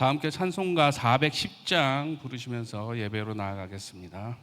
다 함께 찬송가 410장 부르시면서 예배로 나아가겠습니다.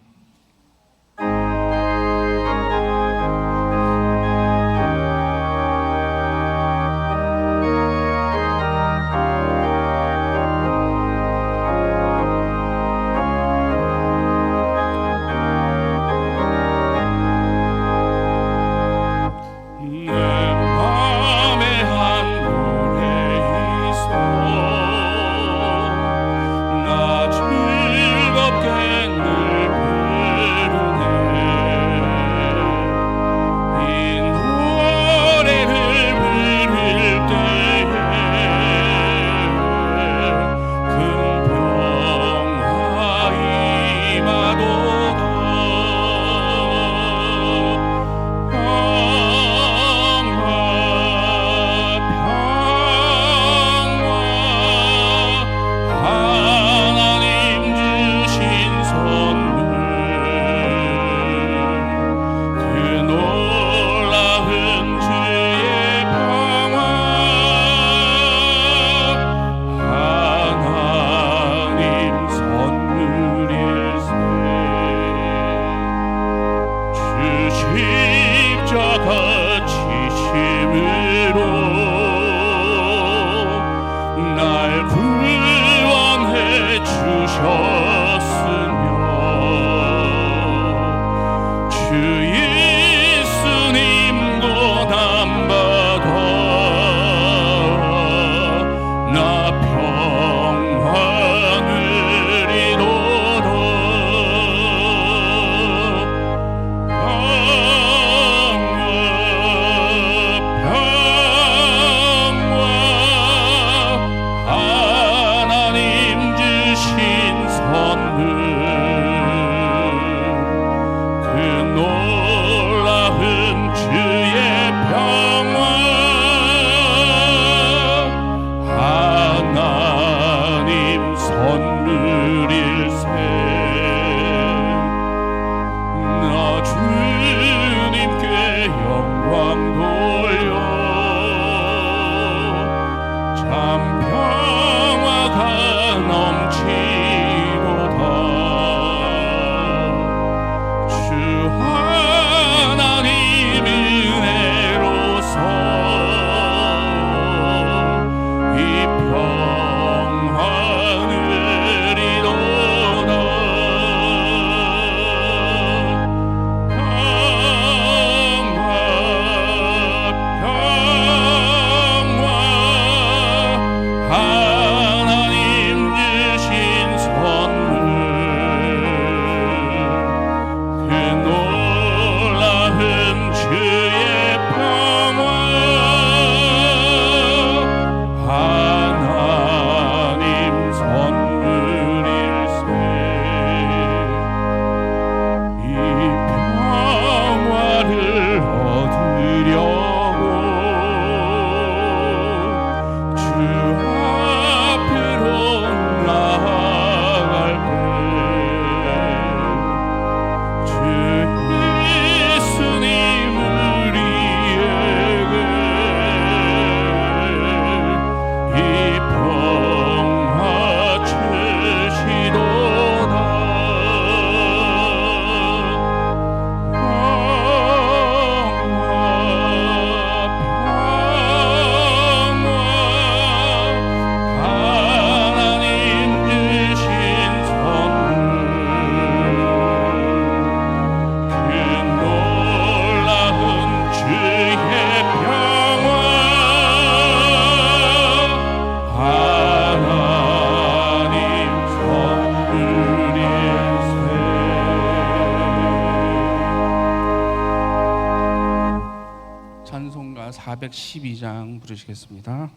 찬송가 412장 부르시겠습니다.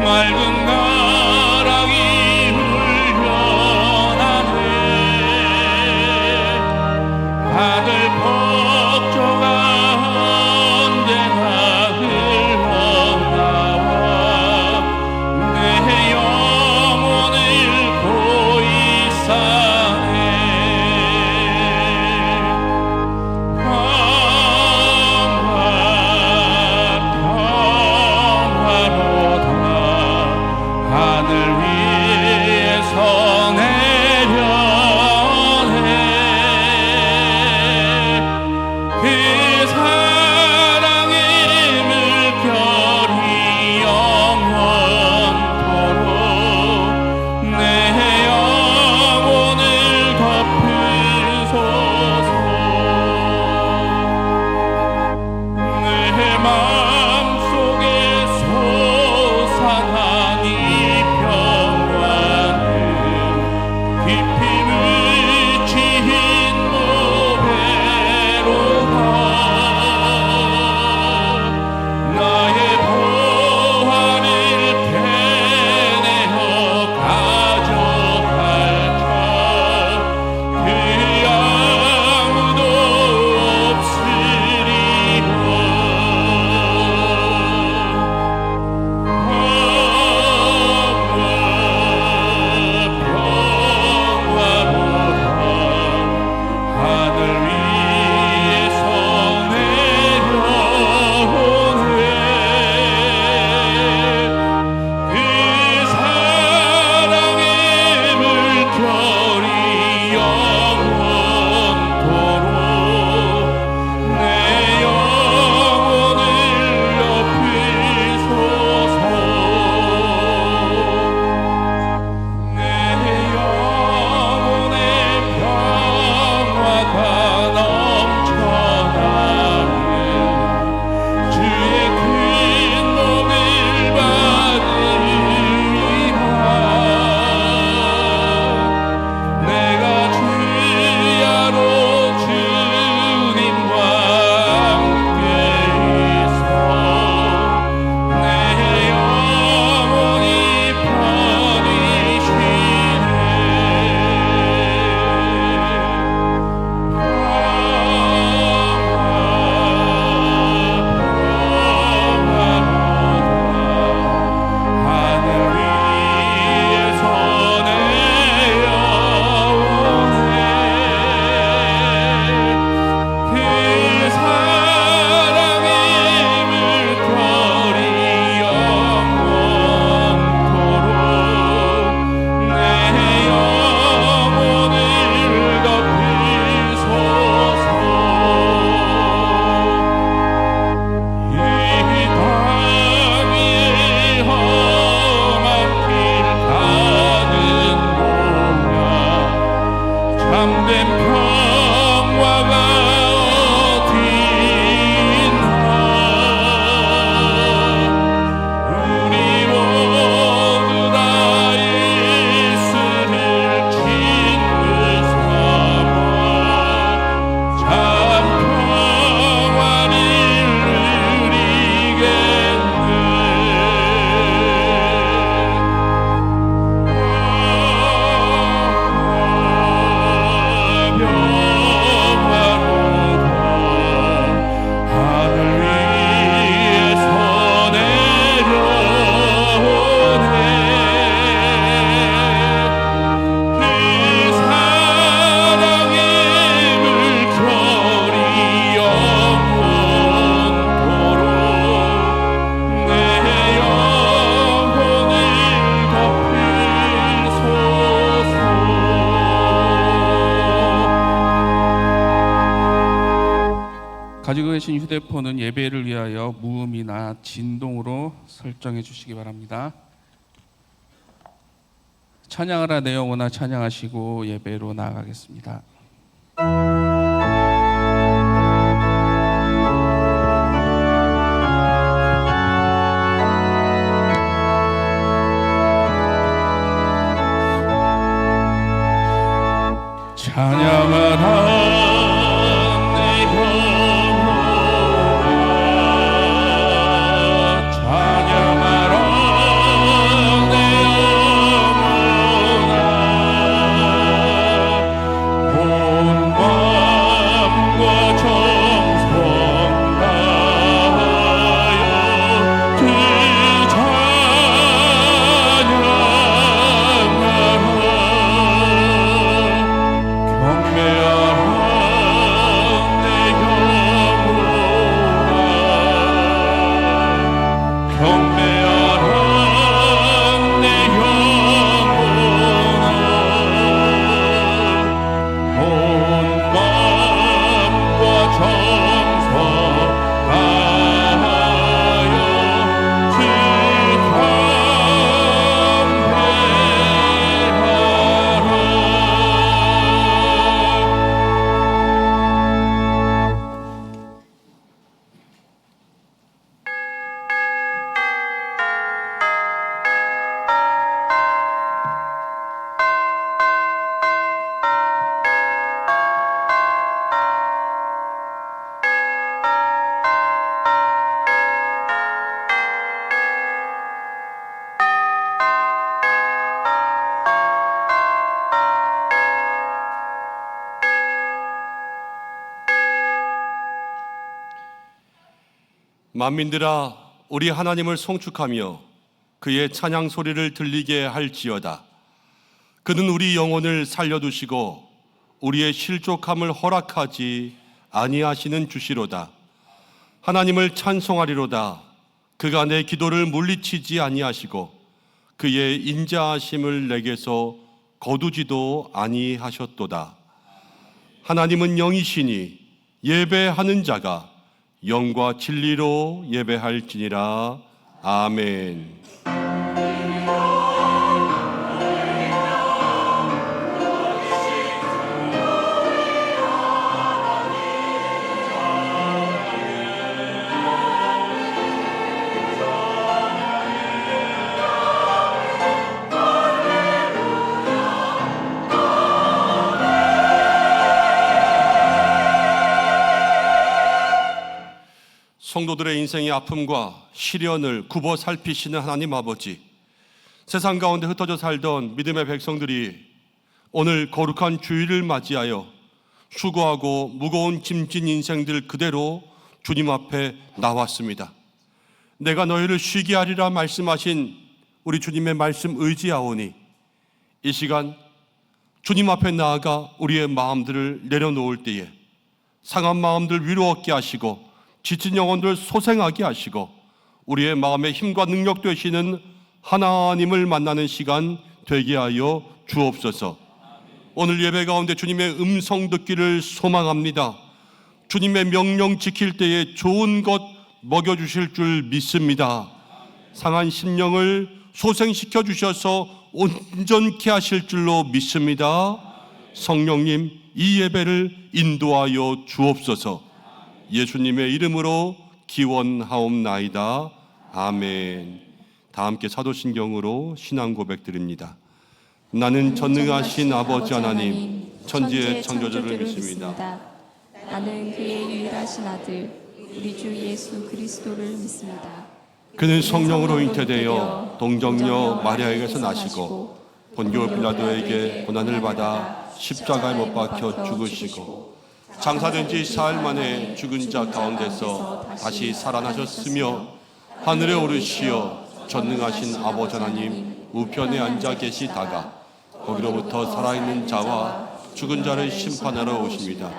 맑은 가랑이 사용하신 휴대폰은 예배를 위하여 무음이나 진동으로 설정해 주시기 바랍니다. 찬양하라 내 영혼아 찬양하시고 예배로 나아가겠습니다. 찬양하라 만민들아 우리 하나님을 송축하며 그의 찬양 소리를 들리게 할지어다. 그는 우리 영혼을 살려두시고 우리의 실족함을 허락하지 아니하시는 주시로다. 하나님을 찬송하리로다. 그가 내 기도를 물리치지 아니하시고 그의 인자하심을 내게서 거두지도 아니하셨도다. 하나님은 영이시니 예배하는 자가 영과 진리로 예배할지니라. 아멘. 성도들의 인생의 아픔과 시련을 굽어 살피시는 하나님 아버지, 세상 가운데 흩어져 살던 믿음의 백성들이 오늘 거룩한 주일을 맞이하여 수고하고 무거운 짐진 인생들 그대로 주님 앞에 나왔습니다. 내가 너희를 쉬게 하리라 말씀하신 우리 주님의 말씀 의지하오니 이 시간 주님 앞에 나아가 우리의 마음들을 내려놓을 때에 상한 마음들 위로 얻게 하시고 지친 영혼들 소생하게 하시고 우리의 마음의 힘과 능력 되시는 하나님을 만나는 시간 되게 하여 주옵소서. 오늘 예배 가운데 주님의 음성 듣기를 소망합니다. 주님의 명령 지킬 때에 좋은 것 먹여주실 줄 믿습니다. 상한 심령을 소생시켜 주셔서 온전케 하실 줄로 믿습니다. 성령님, 이 예배를 인도하여 주옵소서. 예수님의 이름으로 기원하옵나이다. 아멘. 다 함께 사도신경으로 신앙 고백 드립니다. 나는 전능하신 아버지 하나님, 천지의 창조주를 믿습니다. 나는 그의 유일하신 아들 우리 주 예수 그리스도를 믿습니다. 그는 성령으로 잉태되어 동정녀 마리아에게서 나시고 본교 빌라도에게 고난을 받아 십자가에 못 박혀 죽으시고 장사된 지 사흘 만에 죽은 자 가운데서 다시 살아나셨으며 하늘에 오르시어 전능하신 아버지 하나님 우편에 앉아 계시다가 거기로부터 살아있는 자와 죽은 자를 심판하러 오십니다.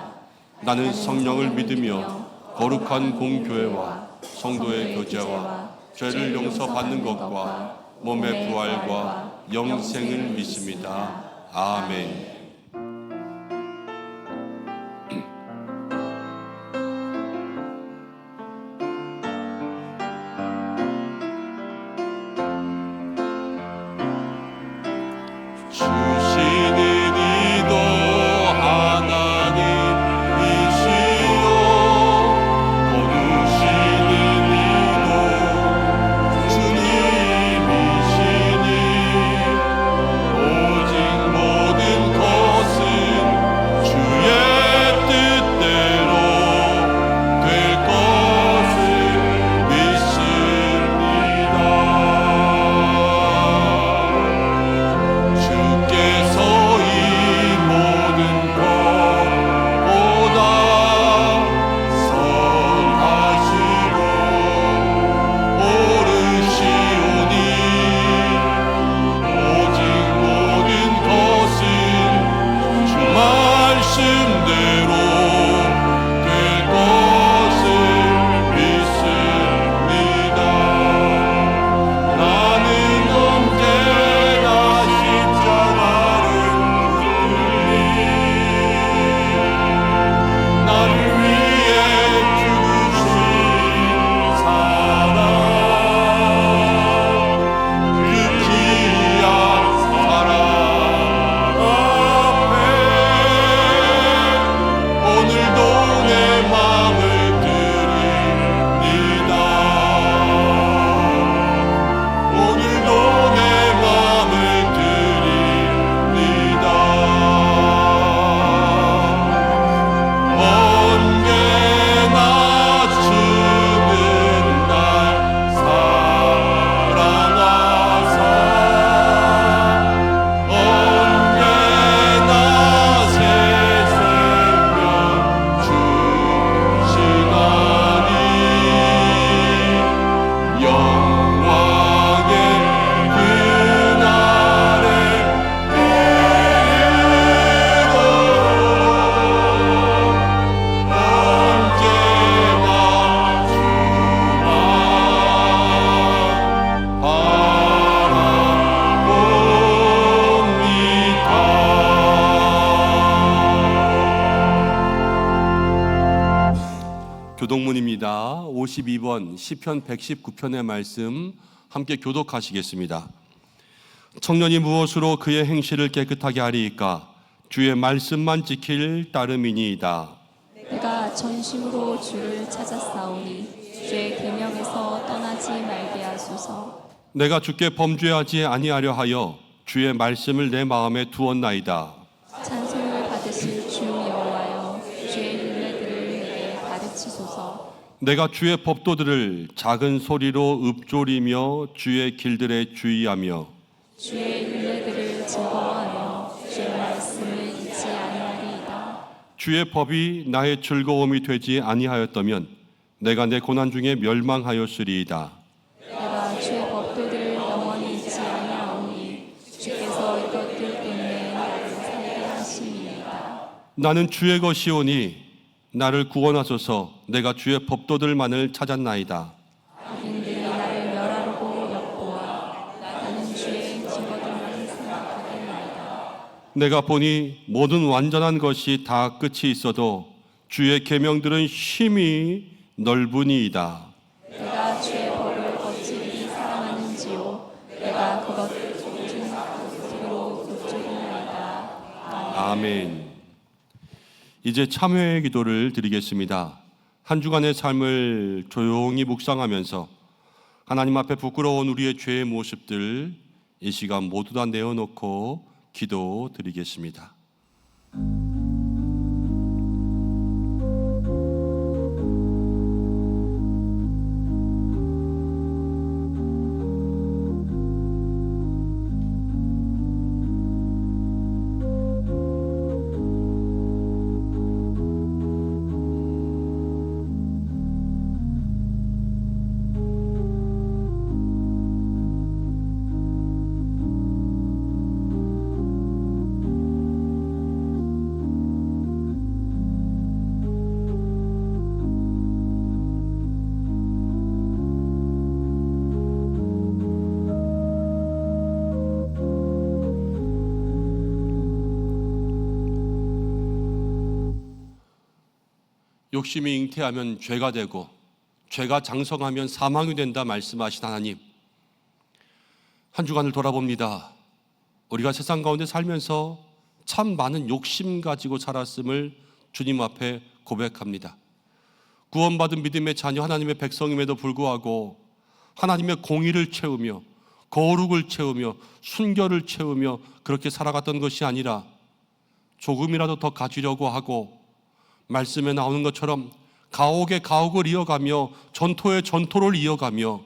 나는 성령을 믿으며 거룩한 공교회와 성도의 교제와 죄를 용서받는 것과 몸의 부활과 영생을 믿습니다. 아멘. 교동문입니다. 52번 시편 119편의 말씀 함께 교독하시겠습니다. 청년이 무엇으로 그의 행실을 깨끗하게 하리이까? 주의 말씀만 지킬 따름이니이다. 내가 전심으로 주를 찾았사오니 주의 계명에서 떠나지 말게 하소서. 내가 주께 범죄하지 아니하려 하여 주의 말씀을 내 마음에 두었나이다. 찬송을 받으실 주 여호와여, 주의 율례들을 내게 가르치소서. 내가 주의 법도들을 작은 소리로 읊조리며 주의 길들에 주의하며 주의 율례들을 즐거워하며 주의 말씀을 잊지 아니하리이다. 주의 법이 나의 즐거움이 되지 아니하였다면 내가 내 고난 중에 멸망하였으리이다. 내가 주의 법도들을 영원히 잊지 아니하오니 주께서 이것들 때문에 나를 살게 하심이니이다. 나는 주의 것이오니 나를 구원하소서. 내가 주의 법도들만을 찾았나이다. 악인들이 나를 멸하려고 엿보아 나는 주의 증거들만 생각하겠나이다. 내가 보니 모든 완전한 것이 다 끝이 있어도 주의 계명들은 심히 넓으니이다. 내가 주의 법을 거칠이 사랑하는지요 내가 그것 중 겉으로 굽죽이나이다. 아멘. 이제 참회의 기도를 드리겠습니다. 한 주간의 삶을 조용히 묵상하면서 하나님 앞에 부끄러운 우리의 죄의 모습들 이 시간 모두 다 내어놓고 기도 드리겠습니다. 욕심이 잉태하면 죄가 되고 죄가 장성하면 사망이 된다 말씀하신 하나님, 한 주간을 돌아봅니다. 우리가 세상 가운데 살면서 참 많은 욕심 가지고 살았음을 주님 앞에 고백합니다. 구원받은 믿음의 자녀 하나님의 백성임에도 불구하고 하나님의 공의를 채우며 거룩을 채우며 순결을 채우며 그렇게 살아갔던 것이 아니라 조금이라도 더 가지려고 하고 말씀에 나오는 것처럼 가옥에 가옥을 이어가며 전토에 전토를 이어가며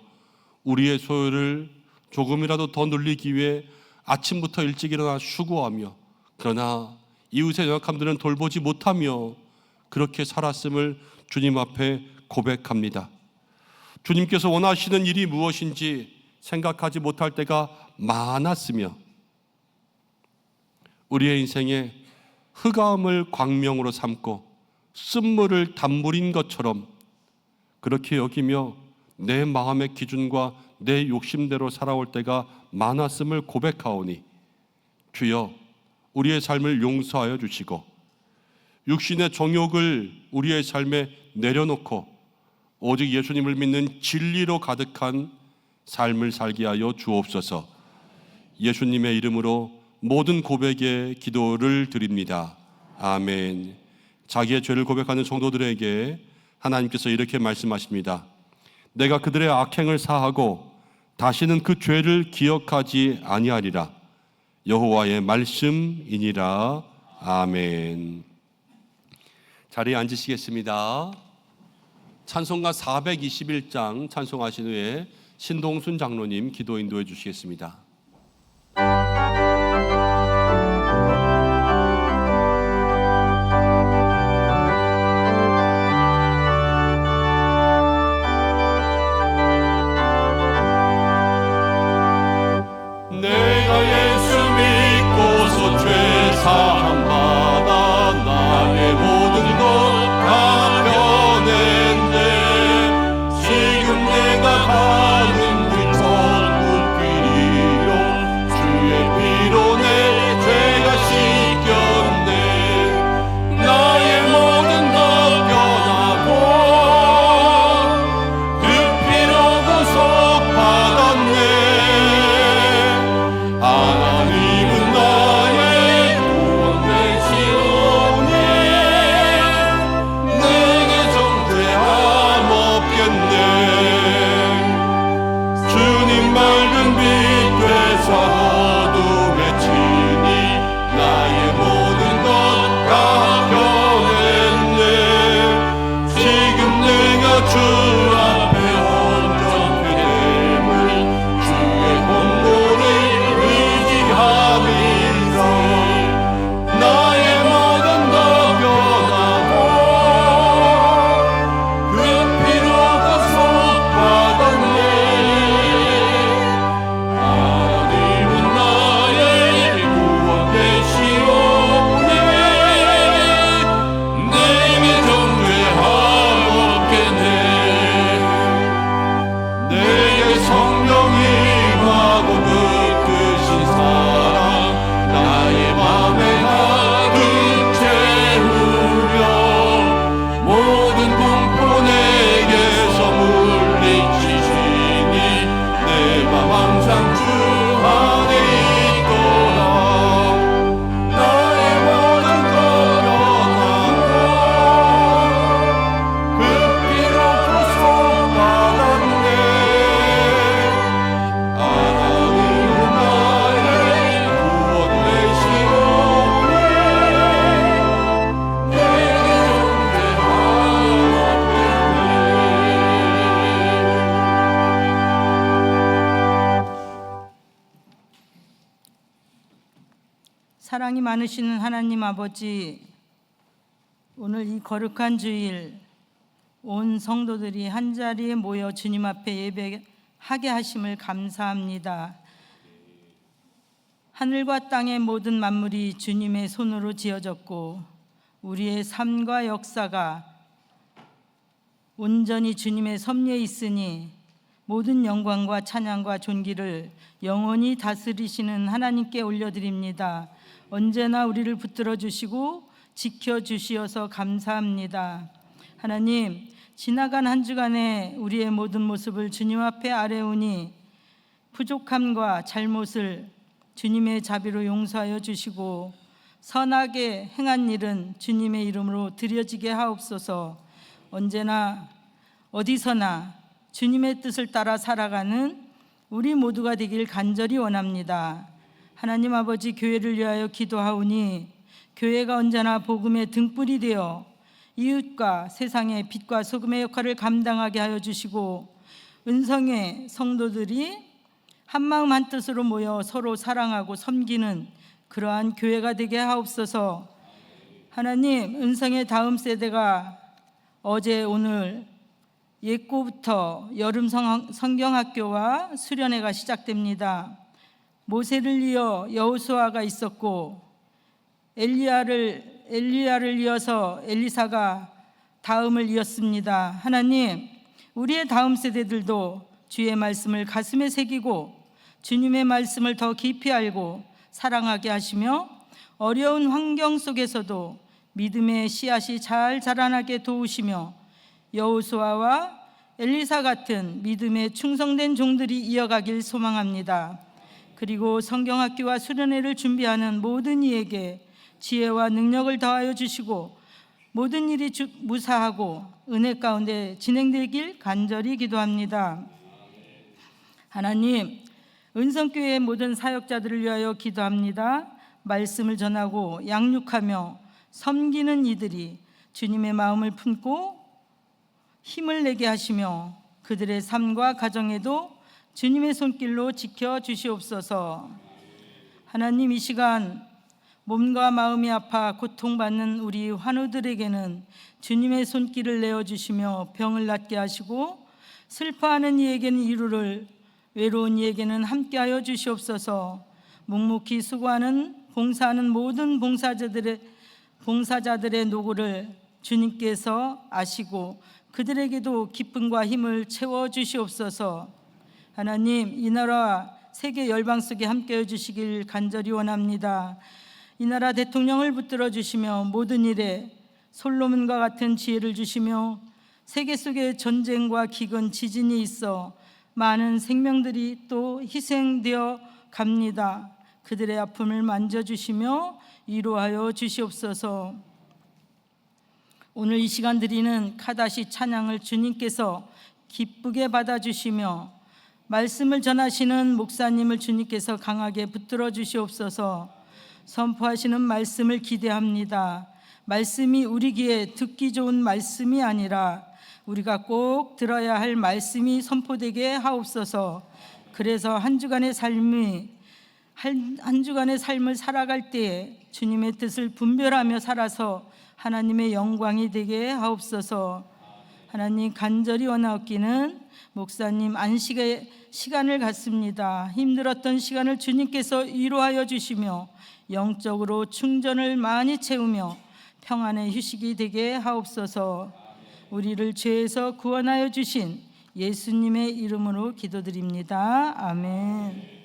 우리의 소유를 조금이라도 더 늘리기 위해 아침부터 일찍 일어나 수고하며 그러나 이웃의 연약함들은 돌보지 못하며 그렇게 살았음을 주님 앞에 고백합니다. 주님께서 원하시는 일이 무엇인지 생각하지 못할 때가 많았으며 우리의 인생에 흑암을 광명으로 삼고 쓴물을 단물인 것처럼 그렇게 여기며 내 마음의 기준과 내 욕심대로 살아올 때가 많았음을 고백하오니 주여 우리의 삶을 용서하여 주시고 육신의 정욕을 우리의 삶에 내려놓고 오직 예수님을 믿는 진리로 가득한 삶을 살게 하여 주옵소서. 예수님의 이름으로 모든 고백의 기도를 드립니다. 아멘. 자기의 죄를 고백하는 성도들에게 하나님께서 이렇게 말씀하십니다. 내가 그들의 악행을 사하고 다시는 그 죄를 기억하지 아니하리라. 여호와의 말씀이니라. 아멘. 자리에 앉으시겠습니다. 찬송가 421장 찬송하신 후에 신동순 장로님 기도 인도해 주시겠습니다. 내가 예수 믿고서 죄 사함 받아 나의 모든 것 다 변했네. 지금 내가 가는 그 천국길이 사랑이 많으시는 하나님 아버지, 오늘 이 거룩한 주일 온 성도들이 한자리에 모여 주님 앞에 예배하게 하심을 감사합니다. 하늘과 땅의 모든 만물이 주님의 손으로 지어졌고 우리의 삶과 역사가 온전히 주님의 섭리에 있으니 모든 영광과 찬양과 존귀를 영원히 다스리시는 하나님께 올려드립니다. 언제나 우리를 붙들어 주시고 지켜주시어서 감사합니다. 하나님, 지나간 한 주간의 우리의 모든 모습을 주님 앞에 아뢰오니 부족함과 잘못을 주님의 자비로 용서하여 주시고 선하게 행한 일은 주님의 이름으로 드려지게 하옵소서. 언제나 어디서나 주님의 뜻을 따라 살아가는 우리 모두가 되길 간절히 원합니다. 하나님 아버지, 교회를 위하여 기도하오니 교회가 언제나 복음의 등불이 되어 이웃과 세상의 빛과 소금의 역할을 감당하게 하여 주시고 은성의 성도들이 한마음 한뜻으로 모여 서로 사랑하고 섬기는 그러한 교회가 되게 하옵소서. 하나님, 은성의 다음 세대가 어제 오늘 예고부터 여름 성경학교와 수련회가 시작됩니다. 모세를 이어 여호수아가 있었고 엘리야를 이어서 엘리사가 다음을 이었습니다. 하나님, 우리의 다음 세대들도 주의 말씀을 가슴에 새기고 주님의 말씀을 더 깊이 알고 사랑하게 하시며 어려운 환경 속에서도 믿음의 씨앗이 잘 자라나게 도우시며 여호수아와 엘리사 같은 믿음에 충성된 종들이 이어가길 소망합니다. 그리고 성경학교와 수련회를 준비하는 모든 이에게 지혜와 능력을 더하여 주시고 모든 일이 무사하고 은혜 가운데 진행되길 간절히 기도합니다. 하나님, 은성교회의 모든 사역자들을 위하여 기도합니다. 말씀을 전하고 양육하며 섬기는 이들이 주님의 마음을 품고 힘을 내게 하시며 그들의 삶과 가정에도 주님의 손길로 지켜주시옵소서. 하나님, 이 시간 몸과 마음이 아파 고통받는 우리 환우들에게는 주님의 손길을 내어주시며 병을 낫게 하시고 슬퍼하는 이에게는 위로를, 외로운 이에게는 함께하여 주시옵소서. 묵묵히 수고하는 봉사하는 모든 봉사자들의 노고를 주님께서 아시고 그들에게도 기쁨과 힘을 채워 주시옵소서. 하나님, 이 나라와 세계 열방 속에 함께해 주시길 간절히 원합니다. 이 나라 대통령을 붙들어 주시며 모든 일에 솔로몬과 같은 지혜를 주시며 세계 속에 전쟁과 기근, 지진이 있어 많은 생명들이 또 희생되어 갑니다. 그들의 아픔을 만져주시며 위로하여 주시옵소서. 오늘 이 시간 드리는 카다시 찬양을 주님께서 기쁘게 받아주시며 말씀을 전하시는 목사님을 주님께서 강하게 붙들어 주시옵소서. 선포하시는 말씀을 기대합니다. 말씀이 우리 귀에 듣기 좋은 말씀이 아니라 우리가 꼭 들어야 할 말씀이 선포되게 하옵소서. 그래서 한 주간의 삶을 살아갈 때에 주님의 뜻을 분별하며 살아서 하나님의 영광이 되게 하옵소서. 하나님, 간절히 원하옵기는 목사님 안식의 시간을 갖습니다. 힘들었던 시간을 주님께서 위로하여 주시며 영적으로 충전을 많이 채우며 평안의 휴식이 되게 하옵소서. 우리를 죄에서 구원하여 주신 예수님의 이름으로 기도드립니다. 아멘.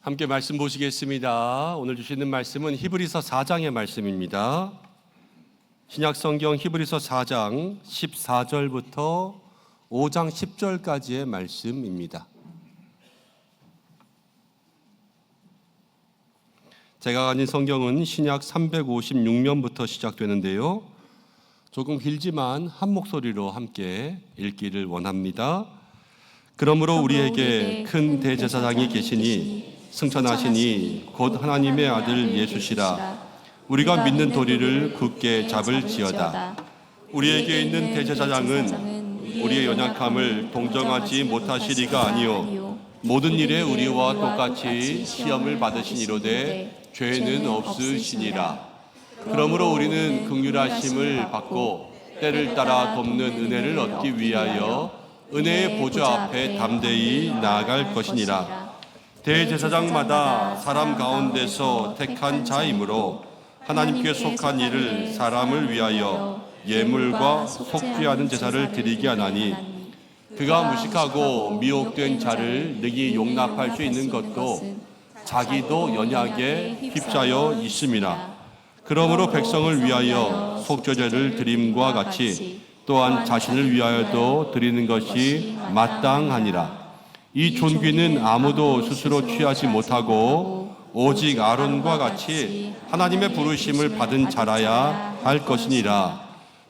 함께 말씀 보시겠습니다. 오늘 주시는 말씀은 히브리서 4장의 말씀입니다. 신약성경 히브리서 4장 14절부터 5장 10절까지의 말씀입니다. 제가 가진 성경은 신약 356면부터 시작되는데요. 조금 길지만 한 목소리로 함께 읽기를 원합니다. 그러므로 우리에게 큰 대제사장이 계시니 승천하시니 곧 하나님의 아들 예수시라. 우리가 믿는 도리를 굳게 잡을지어다. 우리에게 있는 대제사장은 우리의 연약함을 동정하지 못하시리가 아니요 모든 일에 우리와 똑같이 시험을 받으시니로되 죄는 없으시니라. 그러므로 우리는 긍휼하심을 받고 때를 따라 돕는 은혜를 얻기 위하여 은혜의 보좌 앞에 담대히 나아갈 것이니라. 대제사장마다 사람 가운데서 택한 자이므로 하나님께 속한 일을 사람을 위하여 예물과 속죄하는 제사를 드리게 하나니 그가 무식하고 미혹된 자를 능히 용납할 수 있는 것도 자기도 연약에 휩싸여 있음이라. 그러므로 백성을 위하여 속죄제를 드림과 같이 또한 자신을 위하여도 드리는 것이 마땅하니라. 이 존귀는 아무도 스스로 취하지 못하고 오직 아론과 같이 하나님의 부르심을 받은 자라야 할 것이니라.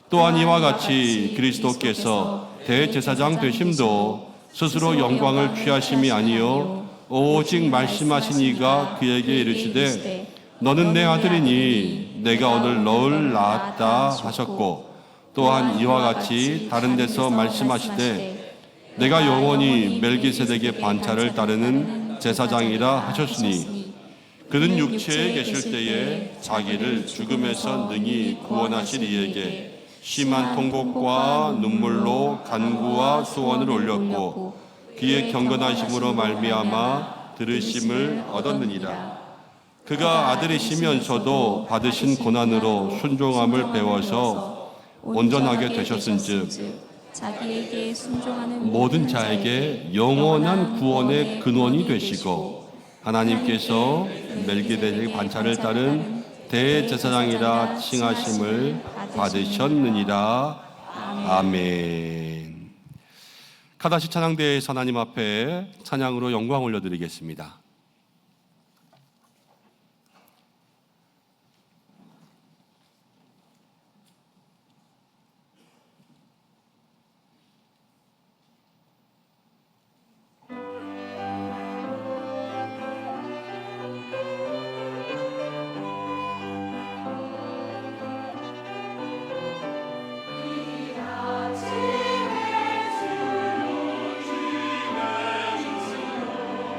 또한 이와 같이 그리스도께서 대제사장 되심도 스스로 영광을 취하심이 아니요 오직 말씀하신 이가 그에게 이르시되 너는 내 아들이니 내가 오늘 너를 낳았다 하셨고 또한 이와 같이 다른 데서 말씀하시되 내가 영원히 멜기세덱의 반차를 따르는 제사장이라 하셨으니 그는 육체에 계실 때에 자기를 죽음에서 능히 구원하실 이에게 심한 통곡과 눈물로 간구와 소원을 올렸고 그의 경건하심으로 말미암아 들으심을 얻었느니라. 그가 아들이시면서도 받으신 고난으로 순종함을 배워서 온전하게 되셨은즉 자기에게 순종하는 모든 자에게 영원한 구원의 근원이 되시고 하나님께서 멜기세덱의 반차를 따른 대제사장이라 칭하심을 받으셨느니라. 아멘. 카다시 찬양대에서 하나님 앞에 찬양으로 영광 올려드리겠습니다.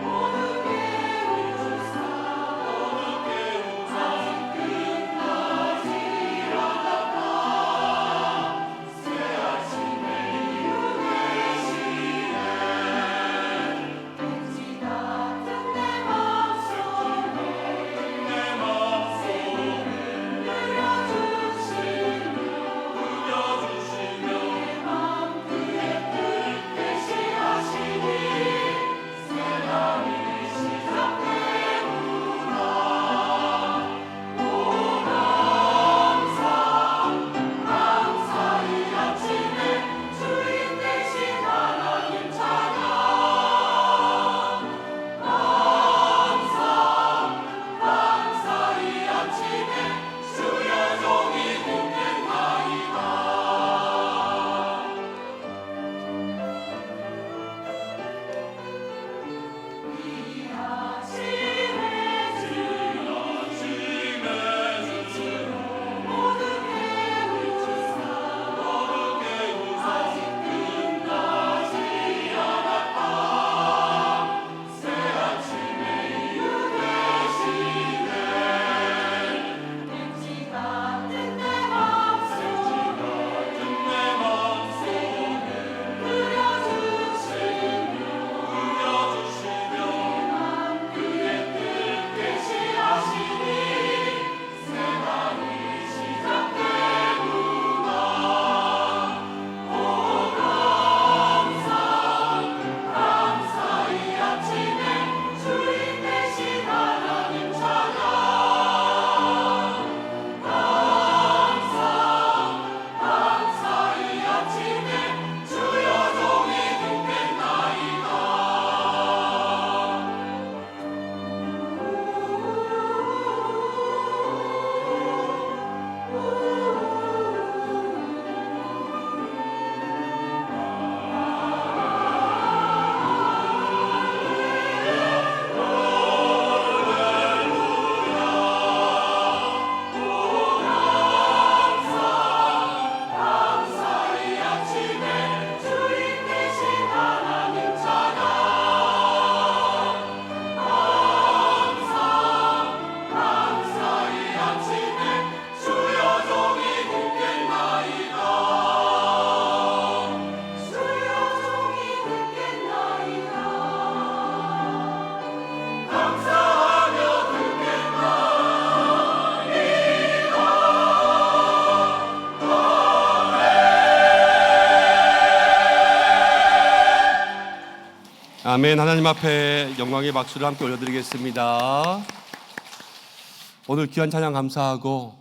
모든 아멘. 하나님 앞에 영광의 박수를 함께 올려드리겠습니다. 오늘 귀한 찬양 감사하고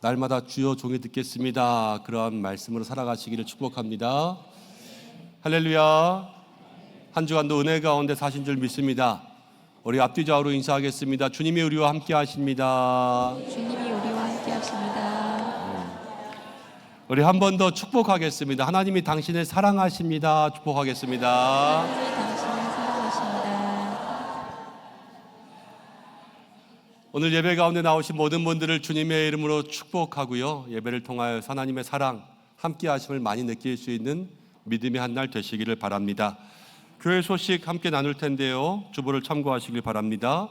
날마다 주여 종이 듣겠습니다. 그러한 말씀으로 살아가시기를 축복합니다. 할렐루야. 한 주간도 은혜 가운데 사신 줄 믿습니다. 우리 앞뒤 좌우로 인사하겠습니다. 주님이 우리와 함께 하십니다. 주님이 우리와 함께 하십니다. 우리 한 번 더 축복하겠습니다. 하나님이 당신을 사랑하십니다. 축복하겠습니다. 하나님이 당신을 사랑하십니다. 오늘 예배 가운데 나오신 모든 분들을 주님의 이름으로 축복하고요. 예배를 통하여 하나님의 사랑, 함께 하심을 많이 느낄 수 있는 믿음의 한 날 되시기를 바랍니다. 교회 소식 함께 나눌 텐데요. 주보를 참고하시길 바랍니다.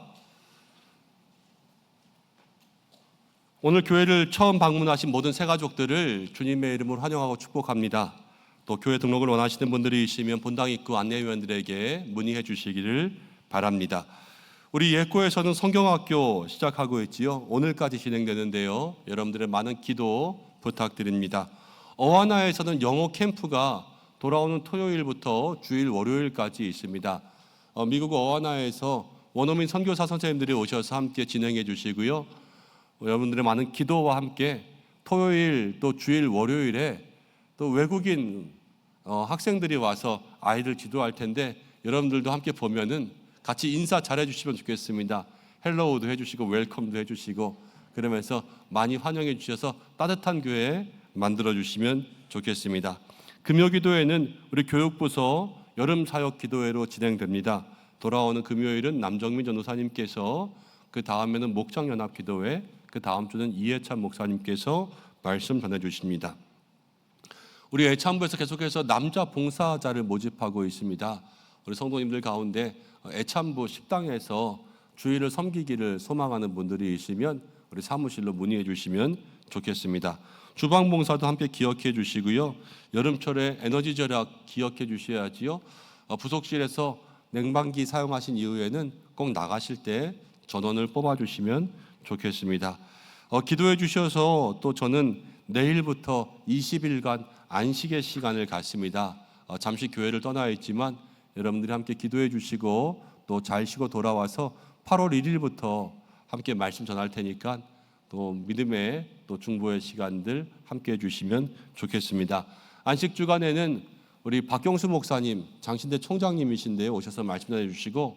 오늘 교회를 처음 방문하신 모든 새가족들을 주님의 이름으로 환영하고 축복합니다. 또 교회 등록을 원하시는 분들이 있으면 본당 입구 안내위원들에게 문의해 주시기를 바랍니다. 우리 예코에서는 성경학교 시작하고 있지요. 오늘까지 진행되는데요. 여러분들의 많은 기도 부탁드립니다. 어하나에서는 영어 캠프가 돌아오는 토요일부터 주일 월요일까지 있습니다. 미국 어하나에서 원어민 선교사 선생님들이 오셔서 함께 진행해 주시고요. 여러분들의 많은 기도와 함께 토요일 또 주일 월요일에 또 외국인 학생들이 와서 아이들 지도할 텐데 여러분들도 함께 보면은 같이 인사 잘해 주시면 좋겠습니다. 헬로우도 해주시고 웰컴도 해주시고 그러면서 많이 환영해 주셔서 따뜻한 교회 만들어 주시면 좋겠습니다. 금요기도회는 우리 교육부서 여름 사역 기도회로 진행됩니다. 돌아오는 금요일은 남정민 전도사님께서, 그 다음에는 목장연합 기도회, 그 다음 주는 이해찬 목사님께서 말씀 전해 주십니다. 우리 애참부에서 계속해서 남자 봉사자를 모집하고 있습니다. 우리 성도님들 가운데 애참부 식당에서 주일을 섬기기를 소망하는 분들이 있으면 우리 사무실로 문의해 주시면 좋겠습니다. 주방 봉사도 함께 기억해 주시고요. 여름철에 에너지 절약 기억해 주셔야지요. 부속실에서 냉방기 사용하신 이후에는 꼭 나가실 때 전원을 뽑아 주시면 좋겠습니다. 기도해 주셔서 또 저는 내일부터 20일간 안식의 시간을 갖습니다. 잠시 교회를 떠나 있지만 여러분들이 함께 기도해 주시고 또 잘 쉬고 돌아와서 8월 1일부터 함께 말씀 전할 테니까 또 믿음의 또 중보의 시간들 함께 해주시면 좋겠습니다. 안식 주간에는 우리 박경수 목사님, 장신대 총장님이신데 오셔서 말씀 전해주시고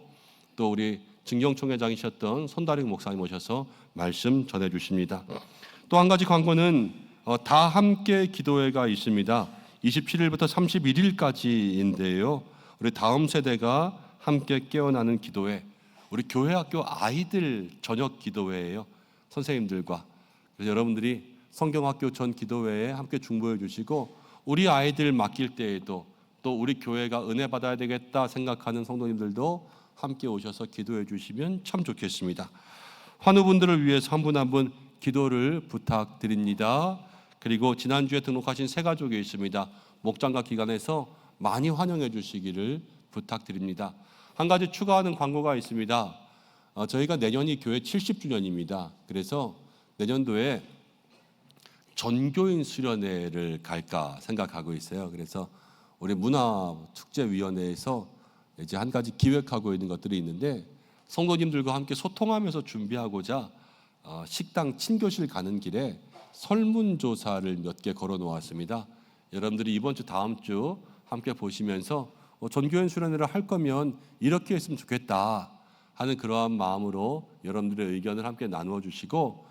또 우리 증경총회장이셨던 손다림 목사님 오셔서 말씀 전해주십니다. 또 한 가지 광고는 다 함께 기도회가 있습니다. 27일부터 31일까지인데요. 우리 다음 세대가 함께 깨어나는 기도회, 우리 교회 학교 아이들 저녁 기도회예요. 선생님들과. 그래서 여러분들이 성경학교 전 기도회에 함께 중보해 주시고 우리 아이들 맡길 때에도 또 우리 교회가 은혜 받아야 되겠다 생각하는 성도님들도 함께 오셔서 기도해 주시면 참 좋겠습니다. 환우분들을 위해서 한 분 한 분 기도를 부탁드립니다. 그리고 지난주에 등록하신 새 가족이 있습니다. 목장과 기관에서 많이 환영해 주시기를 부탁드립니다. 한 가지 추가하는 광고가 있습니다. 저희가 내년이 교회 70주년입니다. 그래서 내년도에 전교인 수련회를 갈까 생각하고 있어요. 그래서 우리 문화축제위원회에서 이제 한 가지 기획하고 있는 것들이 있는데 성도님들과 함께 소통하면서 준비하고자 식당 친교실 가는 길에 설문조사를 몇 개 걸어 놓았습니다. 여러분들이 이번 주 다음 주 함께 보시면서 전교인 수련회를 할 거면 이렇게 했으면 좋겠다 하는 그러한 마음으로 여러분들의 의견을 함께 나누어 주시고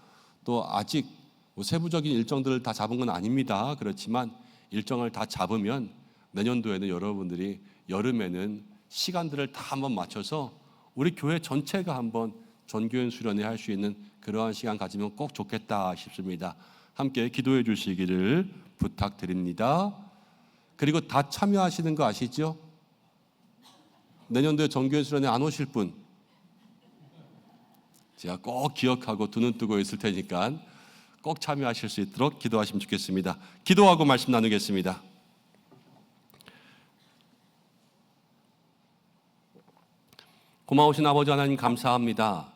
또 아직 세부적인 일정들을 다 잡은 건 아닙니다. 그렇지만 일정을 다 잡으면 내년도에는 여러분들이 여름에는 시간들을 다 한번 맞춰서 우리 교회 전체가 한번 전교인 수련회 할 수 있는 그러한 시간 가지면 꼭 좋겠다 싶습니다. 함께 기도해 주시기를 부탁드립니다. 그리고 다 참여하시는 거 아시죠? 내년도에 전교인 수련회 안 오실 분 제가 꼭 기억하고 두 눈 뜨고 있을 테니까 꼭 참여하실 수 있도록 기도하시면 좋겠습니다. 기도하고 말씀 나누겠습니다. 고마우신 아버지 하나님 감사합니다.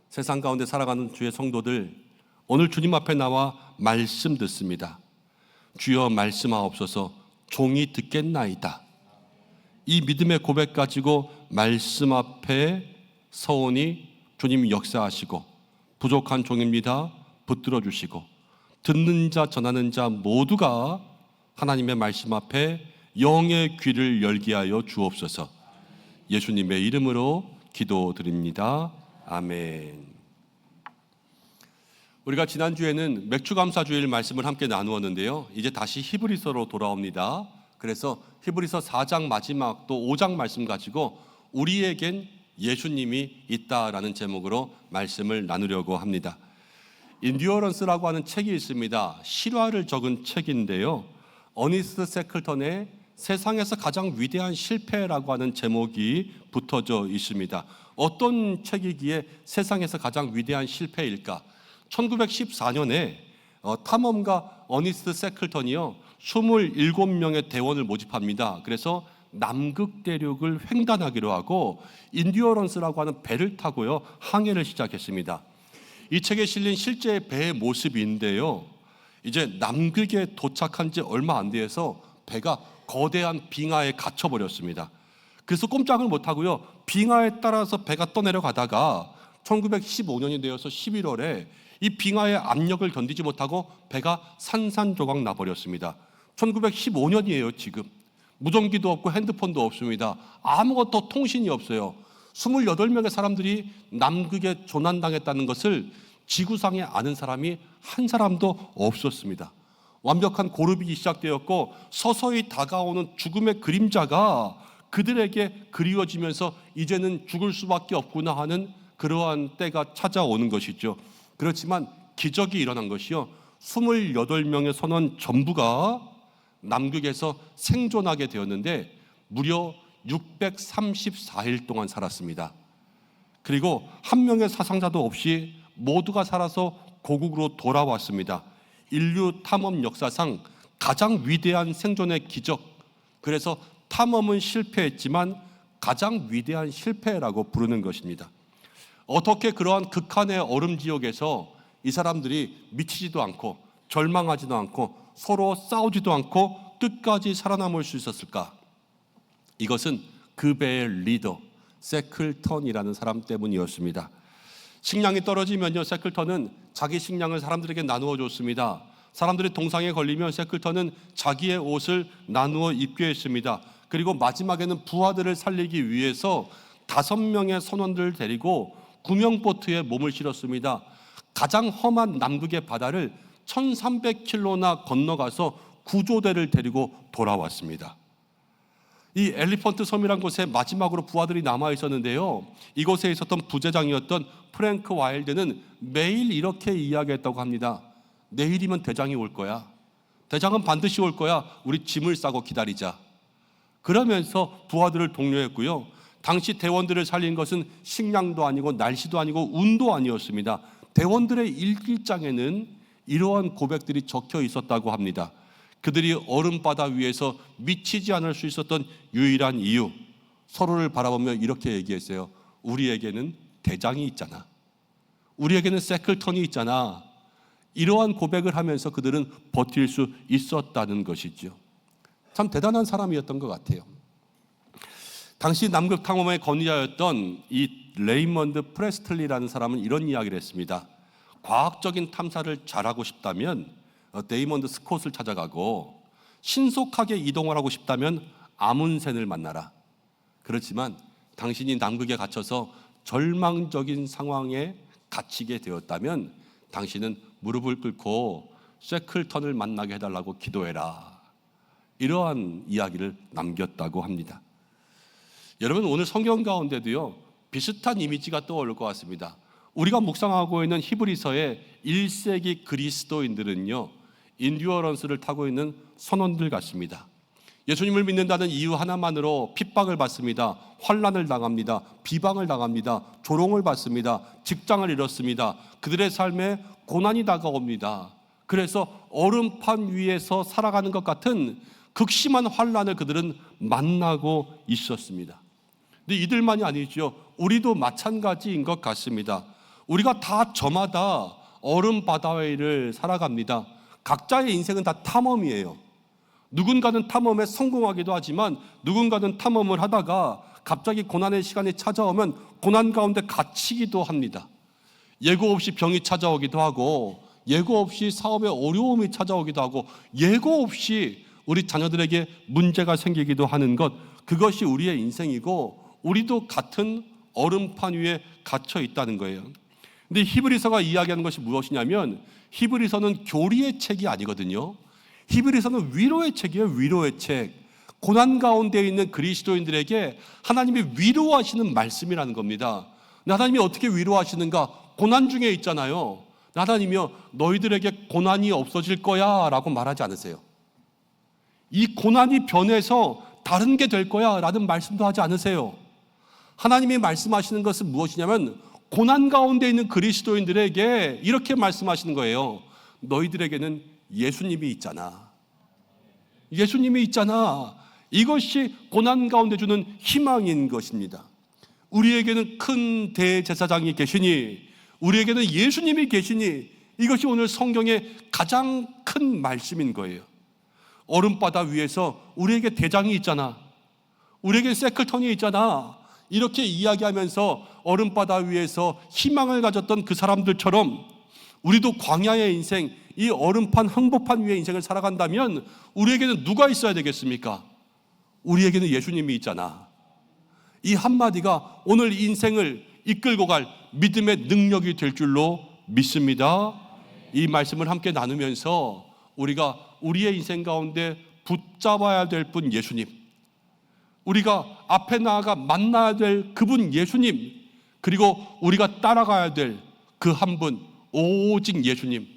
세상 가운데 살아가는 주의 성도들 오늘 주님 앞에 나와 말씀 듣습니다. 주여 말씀하옵소서. 종이 듣겠나이다. 이 믿음의 고백 가지고 말씀 앞에 서오니 주님 역사하시고 부족한 종입니다. 붙들어 주시고 듣는 자 전하는 자 모두가 하나님의 말씀 앞에 영의 귀를 열게 하여 주옵소서. 예수님의 이름으로 기도드립니다. 아멘. 우리가 지난주에는 맥주감사주일 말씀을 함께 나누었는데요, 이제 다시 히브리서로 돌아옵니다. 그래서 히브리서 4장 마지막 또 5장 말씀 가지고 우리에겐 예수님이 있다라는 제목으로 말씀을 나누려고 합니다. 인듀어런스라고 하는 책이 있습니다. 실화를 적은 책인데요, 어니스트 세클턴의 세상에서 가장 위대한 실패라고 하는 제목이 붙어져 있습니다. 어떤 책이기에 세상에서 가장 위대한 실패일까? 1914년에 탐험가 어니스트 세클턴이요 27명의 대원을 모집합니다. 그래서 남극 대륙을 횡단하기로 하고 인듀어런스라고 하는 배를 타고요 항해를 시작했습니다. 이 책에 실린 실제 배의 모습인데요, 이제 남극에 도착한 지 얼마 안 돼서 배가 거대한 빙하에 갇혀버렸습니다. 그래서 꼼짝을 못하고요 빙하에 따라서 배가 떠내려가다가 1915년이 되어서 11월에 이 빙하의 압력을 견디지 못하고 배가 산산조각 나버렸습니다. 1915년이에요. 지금 무전기도 없고 핸드폰도 없습니다. 아무것도 통신이 없어요. 28명의 사람들이 남극에 조난당했다는 것을 지구상에 아는 사람이 한 사람도 없었습니다. 완벽한 고르비기 시작되었고 서서히 다가오는 죽음의 그림자가 그들에게 그리워지면서 이제는 죽을 수밖에 없구나 하는 그러한 때가 찾아오는 것이죠. 그렇지만 기적이 일어난 것이요 28명의 선원 전부가 남극에서 생존하게 되었는데 무려 634일 동안 살았습니다. 그리고 한 명의 사상자도 없이 모두가 살아서 고국으로 돌아왔습니다. 인류 탐험 역사상 가장 위대한 생존의 기적, 그래서 탐험은 실패했지만 가장 위대한 실패라고 부르는 것입니다. 어떻게 그러한 극한의 얼음 지역에서 이 사람들이 미치지도 않고 절망하지도 않고 서로 싸우지도 않고 끝까지 살아남을 수 있었을까? 이것은 그 배의 리더 세클턴이라는 사람 때문이었습니다. 식량이 떨어지면요 세클턴은 자기 식량을 사람들에게 나누어 줬습니다. 사람들이 동상에 걸리면 세클턴은 자기의 옷을 나누어 입게 했습니다. 그리고 마지막에는 부하들을 살리기 위해서 5명의 선원들을 데리고 구명보트에 몸을 실었습니다. 가장 험한 남극의 바다를 1300km나 건너가서 구조대를 데리고 돌아왔습니다. 이 엘리펀트 섬이란 곳에 마지막으로 부하들이 남아 있었는데요, 이곳에 있었던 부대장이었던 프랭크 와일드는 매일 이렇게 이야기했다고 합니다. 내일이면 대장이 올 거야. 대장은 반드시 올 거야. 우리 짐을 싸고 기다리자. 그러면서 부하들을 독려했고요, 당시 대원들을 살린 것은 식량도 아니고 날씨도 아니고 운도 아니었습니다. 대원들의 일기장에는 이러한 고백들이 적혀 있었다고 합니다. 그들이 얼음바다 위에서 미치지 않을 수 있었던 유일한 이유, 서로를 바라보며 이렇게 얘기했어요. 우리에게는 대장이 있잖아. 우리에게는 세클턴이 있잖아. 이러한 고백을 하면서 그들은 버틸 수 있었다는 것이죠. 참 대단한 사람이었던 것 같아요. 당시 남극 탐험의 권위자였던 이 레이먼드 프레스틀리라는 사람은 이런 이야기를 했습니다. 과학적인 탐사를 잘하고 싶다면 데이먼드 스콧을 찾아가고 신속하게 이동을 하고 싶다면 아문센을 만나라. 그렇지만 당신이 남극에 갇혀서 절망적인 상황에 갇히게 되었다면 당신은 무릎을 꿇고 세클턴을 만나게 해달라고 기도해라. 이러한 이야기를 남겼다고 합니다. 여러분, 오늘 성경 가운데도요 비슷한 이미지가 떠오를 것 같습니다. 우리가 묵상하고 있는 히브리서의 1세기 그리스도인들은요 인듀어런스를 타고 있는 선원들 같습니다. 예수님을 믿는다는 이유 하나만으로 핍박을 받습니다. 환난을 당합니다. 비방을 당합니다. 조롱을 받습니다. 직장을 잃었습니다. 그들의 삶에 고난이 다가옵니다. 그래서 얼음판 위에서 살아가는 것 같은 극심한 환난을 그들은 만나고 있었습니다. 근데 이들만이 아니죠. 우리도 마찬가지인 것 같습니다. 우리가 다 저마다 얼음 바다 위를 살아갑니다. 각자의 인생은 다 탐험이에요. 누군가는 탐험에 성공하기도 하지만 누군가는 탐험을 하다가 갑자기 고난의 시간이 찾아오면 고난 가운데 갇히기도 합니다. 예고 없이 병이 찾아오기도 하고, 예고 없이 사업에 어려움이 찾아오기도 하고, 예고 없이 우리 자녀들에게 문제가 생기기도 하는 것, 그것이 우리의 인생이고 우리도 같은 얼음판 위에 갇혀 있다는 거예요. 근데 히브리서가 이야기하는 것이 무엇이냐면, 히브리서는 교리의 책이 아니거든요. 히브리서는 위로의 책이에요. 위로의 책. 고난 가운데 있는 그리스도인들에게 하나님이 위로하시는 말씀이라는 겁니다. 하나님이 어떻게 위로하시는가? 고난 중에 있잖아요. 하나님이요, 너희들에게 고난이 없어질 거야 라고 말하지 않으세요. 이 고난이 변해서 다른 게 될 거야 라는 말씀도 하지 않으세요. 하나님이 말씀하시는 것은 무엇이냐면, 고난 가운데 있는 그리스도인들에게 이렇게 말씀하시는 거예요. 너희들에게는 예수님이 있잖아. 예수님이 있잖아. 이것이 고난 가운데 주는 희망인 것입니다. 우리에게는 큰 대제사장이 계시니, 우리에게는 예수님이 계시니, 이것이 오늘 성경의 가장 큰 말씀인 거예요. 얼음바다 위에서 우리에게 대장이 있잖아, 우리에게 세클턴이 있잖아, 이렇게 이야기하면서 얼음바다 위에서 희망을 가졌던 그 사람들처럼 우리도 광야의 인생, 이 얼음판 항복판 위의 인생을 살아간다면 우리에게는 누가 있어야 되겠습니까? 우리에게는 예수님이 있잖아. 이 한마디가 오늘 인생을 이끌고 갈 믿음의 능력이 될 줄로 믿습니다. 이 말씀을 함께 나누면서 우리가 우리의 인생 가운데 붙잡아야 될 분 예수님, 우리가 앞에 나아가 만나야 될 그분 예수님, 그리고 우리가 따라가야 될 그 한 분, 오직 예수님,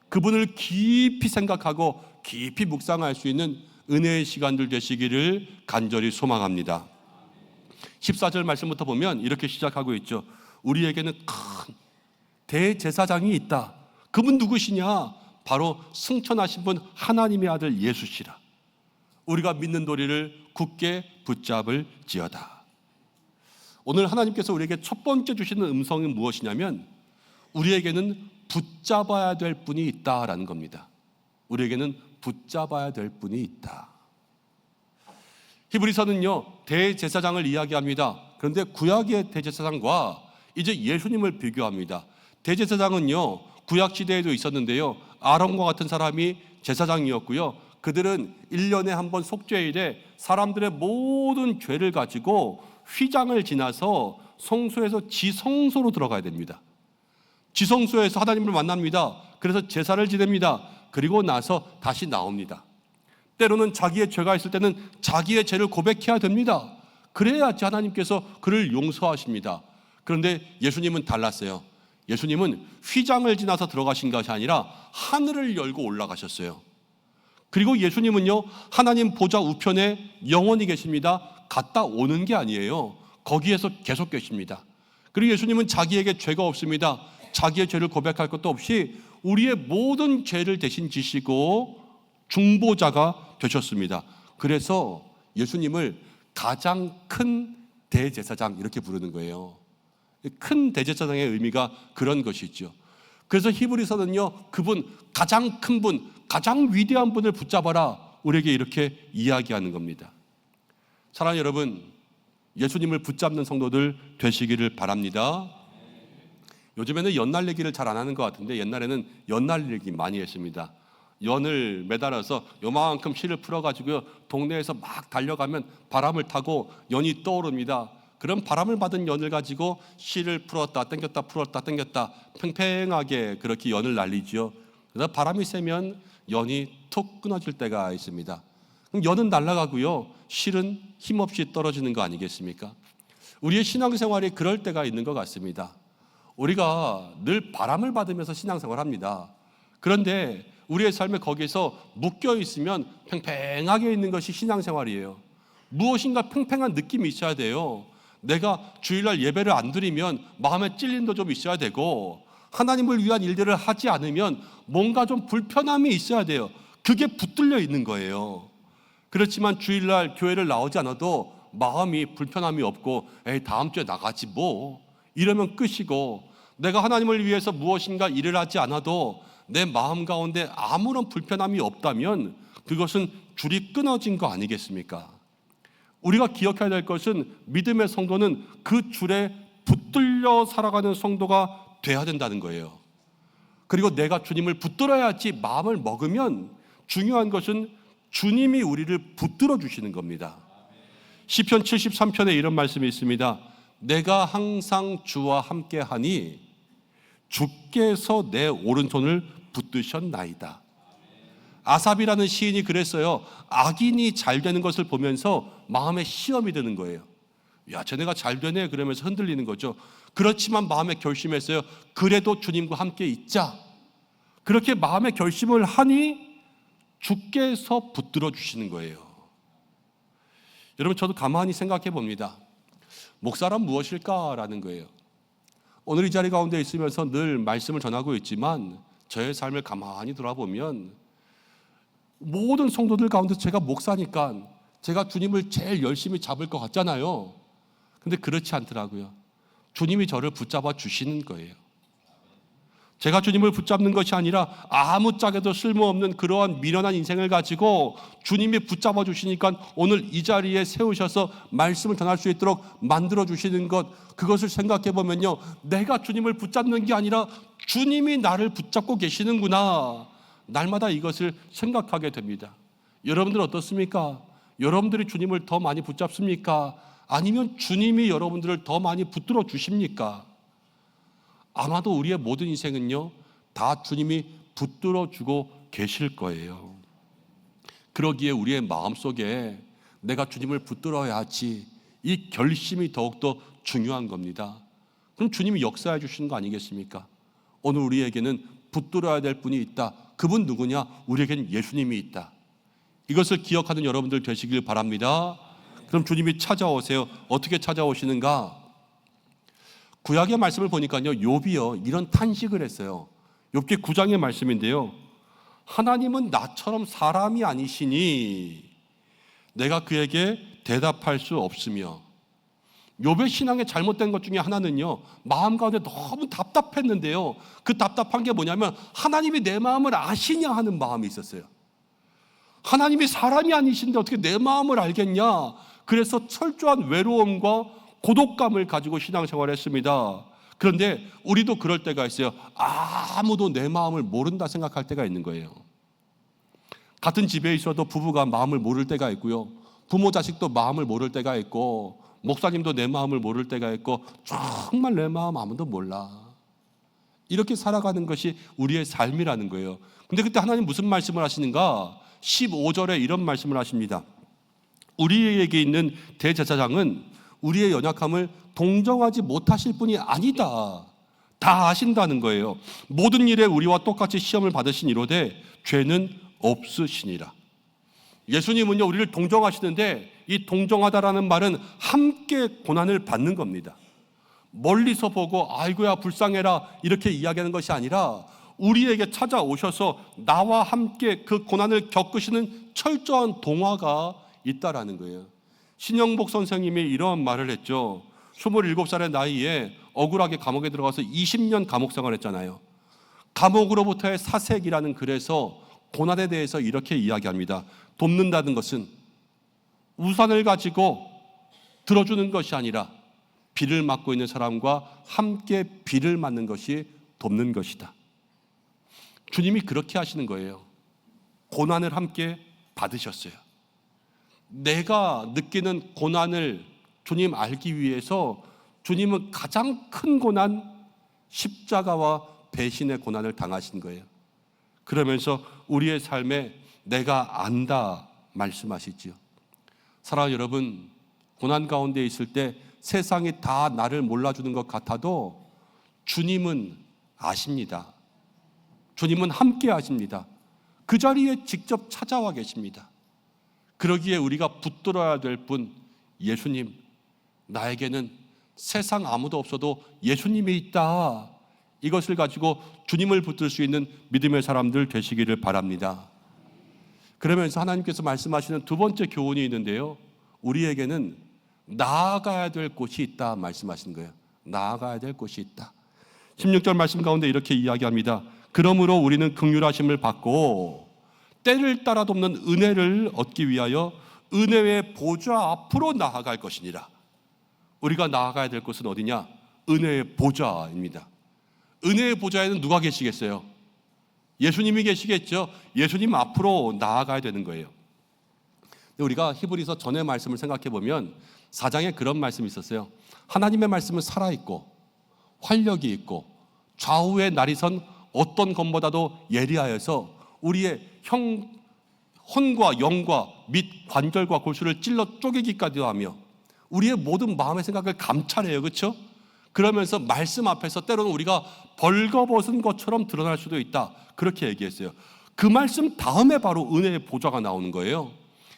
그분을 깊이 생각하고 깊이 묵상할 수 있는 은혜의 시간들 되시기를 간절히 소망합니다. 14절 말씀부터 보면 이렇게 시작하고 있죠. 우리에게는 큰 대제사장이 있다. 그분 누구시냐? 바로 승천하신 분 하나님의 아들 예수시라. 우리가 믿는 도리를 굳게 붙잡을지어다. 오늘 하나님께서 우리에게 첫 번째 주시는 음성은 무엇이냐면, 우리에게는 붙잡아야 될 분이 있다라는 겁니다. 우리에게는 붙잡아야 될 분이 있다. 히브리서는요, 대제사장을 이야기합니다. 그런데 구약의 대제사장과 이제 예수님을 비교합니다. 대제사장은요, 구약 시대에도 있었는데요, 아론과 같은 사람이 제사장이었고요, 그들은 1년에 한 번 속죄일에 사람들의 모든 죄를 가지고 휘장을 지나서 성소에서 지성소로 들어가야 됩니다. 지성소에서 하나님을 만납니다. 그래서 제사를 지냅니다. 그리고 나서 다시 나옵니다. 때로는 자기의 죄가 있을 때는 자기의 죄를 고백해야 됩니다. 그래야지 하나님께서 그를 용서하십니다. 그런데 예수님은 달랐어요. 예수님은 휘장을 지나서 들어가신 것이 아니라 하늘을 열고 올라가셨어요. 그리고 예수님은요, 하나님 보좌 우편에 영원히 계십니다. 갔다 오는 게 아니에요. 거기에서 계속 계십니다. 그리고 예수님은 자기에게 죄가 없습니다. 자기의 죄를 고백할 것도 없이 우리의 모든 죄를 대신 지시고 중보자가 되셨습니다. 그래서 예수님을 가장 큰 대제사장 이렇게 부르는 거예요. 큰 대제사장의 의미가 그런 것이죠. 그래서 히브리서는요, 그분, 가장 큰 분, 가장 위대한 분을 붙잡아라, 우리에게 이렇게 이야기하는 겁니다. 사랑하는 여러분, 예수님을 붙잡는 성도들 되시기를 바랍니다. 요즘에는 연날리기를 잘 안 하는 것 같은데, 옛날에는 연날리기 많이 했습니다. 연을 매달아서 요만큼 실을 풀어가지고요, 동네에서 막 달려가면 바람을 타고 연이 떠오릅니다. 그럼 바람을 받은 연을 가지고 실을 풀었다 당겼다 풀었다 당겼다 팽팽하게 그렇게 연을 날리죠. 그래서 바람이 세면 연이 툭 끊어질 때가 있습니다. 그럼 연은 날아가고요, 실은 힘없이 떨어지는 거 아니겠습니까? 우리의 신앙생활이 그럴 때가 있는 것 같습니다. 우리가 늘 바람을 받으면서 신앙생활을 합니다. 그런데 우리의 삶에 거기에서 묶여 있으면 팽팽하게 있는 것이 신앙생활이에요. 무엇인가 팽팽한 느낌이 있어야 돼요. 내가 주일날 예배를 안 드리면 마음에 찔림도 좀 있어야 되고, 하나님을 위한 일들을 하지 않으면 뭔가 좀 불편함이 있어야 돼요. 그게 붙들려 있는 거예요. 그렇지만 주일날 교회를 나오지 않아도 마음이 불편함이 없고, 에이 다음 주에 나가지 뭐, 이러면 끝이고, 내가 하나님을 위해서 무엇인가 일을 하지 않아도 내 마음 가운데 아무런 불편함이 없다면 그것은 줄이 끊어진 거 아니겠습니까? 우리가 기억해야 될 것은 믿음의 성도는 그 줄에 붙들려 살아가는 성도가 돼야 된다는 거예요. 그리고 내가 주님을 붙들어야지 마음을 먹으면 중요한 것은 주님이 우리를 붙들어 주시는 겁니다. 시편 73편에 이런 말씀이 있습니다. 내가 항상 주와 함께하니 주께서 내 오른손을 붙드셨나이다. 아삽이라는 시인이 그랬어요. 악인이 잘 되는 것을 보면서 마음에 시험이 드는 거예요. 야, 쟤네가 잘 되네 그러면서 흔들리는 거죠. 그렇지만 마음에 결심했어요. 그래도 주님과 함께 있자. 그렇게 마음에 결심을 하니 주께서 붙들어 주시는 거예요. 여러분, 저도 가만히 생각해 봅니다. 목사란 무엇일까라는 거예요. 오늘 이 자리 가운데 있으면서 늘 말씀을 전하고 있지만 저의 삶을 가만히 돌아보면 모든 성도들 가운데 제가 목사니까 제가 주님을 제일 열심히 잡을 것 같잖아요. 근데 그렇지 않더라고요. 주님이 저를 붙잡아 주시는 거예요. 제가 주님을 붙잡는 것이 아니라 아무짝에도 쓸모없는 그러한 미련한 인생을 가지고 주님이 붙잡아 주시니까 오늘 이 자리에 세우셔서 말씀을 전할 수 있도록 만들어 주시는 것, 그것을 생각해 보면요, 내가 주님을 붙잡는 게 아니라 주님이 나를 붙잡고 계시는구나, 날마다 이것을 생각하게 됩니다. 여러분들 어떻습니까? 여러분들이 주님을 더 많이 붙잡습니까? 아니면 주님이 여러분들을 더 많이 붙들어 주십니까? 아마도 우리의 모든 인생은요, 다 주님이 붙들어 주고 계실 거예요. 그러기에 우리의 마음속에 내가 주님을 붙들어야지, 이 결심이 더욱더 중요한 겁니다. 그럼 주님이 역사해 주시는 거 아니겠습니까? 오늘 우리에게는 붙들어야 될 분이 있다. 그분 누구냐? 우리에게는 예수님이 있다. 이것을 기억하는 여러분들 되시길 바랍니다. 그럼 주님이 찾아오세요. 어떻게 찾아오시는가? 구약의 말씀을 보니까요, 욥이요 이런 탄식을 했어요. 욥기 9장의 말씀인데요, 하나님은 나처럼 사람이 아니시니 내가 그에게 대답할 수 없으며. 욥의 신앙에 잘못된 것 중에 하나는요, 마음 가운데 너무 답답했는데요, 그 답답한 게 뭐냐면 하나님이 내 마음을 아시냐 하는 마음이 있었어요. 하나님이 사람이 아니신데 어떻게 내 마음을 알겠냐. 그래서 철저한 외로움과 고독감을 가지고 신앙생활을 했습니다. 그런데 우리도 그럴 때가 있어요. 아무도 내 마음을 모른다 생각할 때가 있는 거예요. 같은 집에 있어도 부부가 마음을 모를 때가 있고요, 부모 자식도 마음을 모를 때가 있고, 목사님도 내 마음을 모를 때가 있고, 정말 내 마음 아무도 몰라. 이렇게 살아가는 것이 우리의 삶이라는 거예요. 근데 그때 하나님 무슨 말씀을 하시는가? 15절에 이런 말씀을 하십니다. 우리에게 있는 대제사장은 우리의 연약함을 동정하지 못하실 분이 아니다. 다 아신다는 거예요. 모든 일에 우리와 똑같이 시험을 받으신 이로되 죄는 없으시니라. 예수님은요, 우리를 동정하시는데 이 동정하다라는 말은 함께 고난을 받는 겁니다. 멀리서 보고 아이고야 불쌍해라 이렇게 이야기하는 것이 아니라 우리에게 찾아오셔서 나와 함께 그 고난을 겪으시는 철저한 동화가 있다라는 거예요. 신영복 선생님이 이런 말을 했죠. 27살의 나이에 억울하게 감옥에 들어가서 20년 감옥 생활했잖아요. 감옥으로부터의 사색이라는 글에서 고난에 대해서 이렇게 이야기합니다. 돕는다는 것은 우산을 가지고 들어주는 것이 아니라 비를 맞고 있는 사람과 함께 비를 맞는 것이 돕는 것이다. 주님이 그렇게 하시는 거예요. 고난을 함께 받으셨어요. 내가 느끼는 고난을 주님 알기 위해서 주님은 가장 큰 고난, 십자가와 배신의 고난을 당하신 거예요. 그러면서 우리의 삶에 내가 안다 말씀하시지요. 사랑하는 여러분, 고난 가운데 있을 때 세상이 다 나를 몰라주는 것 같아도 주님은 아십니다. 주님은 함께 하십니다. 그 자리에 직접 찾아와 계십니다. 그러기에 우리가 붙들어야 될 분, 예수님. 나에게는 세상 아무도 없어도 예수님이 있다. 이것을 가지고 주님을 붙들 수 있는 믿음의 사람들 되시기를 바랍니다. 그러면서 하나님께서 말씀하시는 두 번째 교훈이 있는데요, 우리에게는 나아가야 될 곳이 있다 말씀하시는 거예요. 나아가야 될 곳이 있다. 16절 말씀 가운데 이렇게 이야기합니다. 그러므로 우리는 긍휼하심을 받고 때를 따라 돕는 은혜를 얻기 위하여 은혜의 보좌 앞으로 나아갈 것이니라. 우리가 나아가야 될 곳은 어디냐? 은혜의 보좌입니다. 은혜의 보좌에는 누가 계시겠어요? 예수님이 계시겠죠. 예수님 앞으로 나아가야 되는 거예요. 근데 우리가 히브리서 전의 말씀을 생각해 보면 4장에 그런 말씀이 있었어요. 하나님의 말씀은 살아있고 활력이 있고 좌우의 날이 선 어떤 검보다도 예리하여서 우리의 혼과 영과 및 관절과 골수를 찔러 쪼개기까지도 하며 우리의 모든 마음의 생각을 감찰해요. 그렇죠? 그러면서 말씀 앞에서 때로는 우리가 벌거벗은 것처럼 드러날 수도 있다. 그렇게 얘기했어요. 그 말씀 다음에 바로 은혜의 보좌가 나오는 거예요.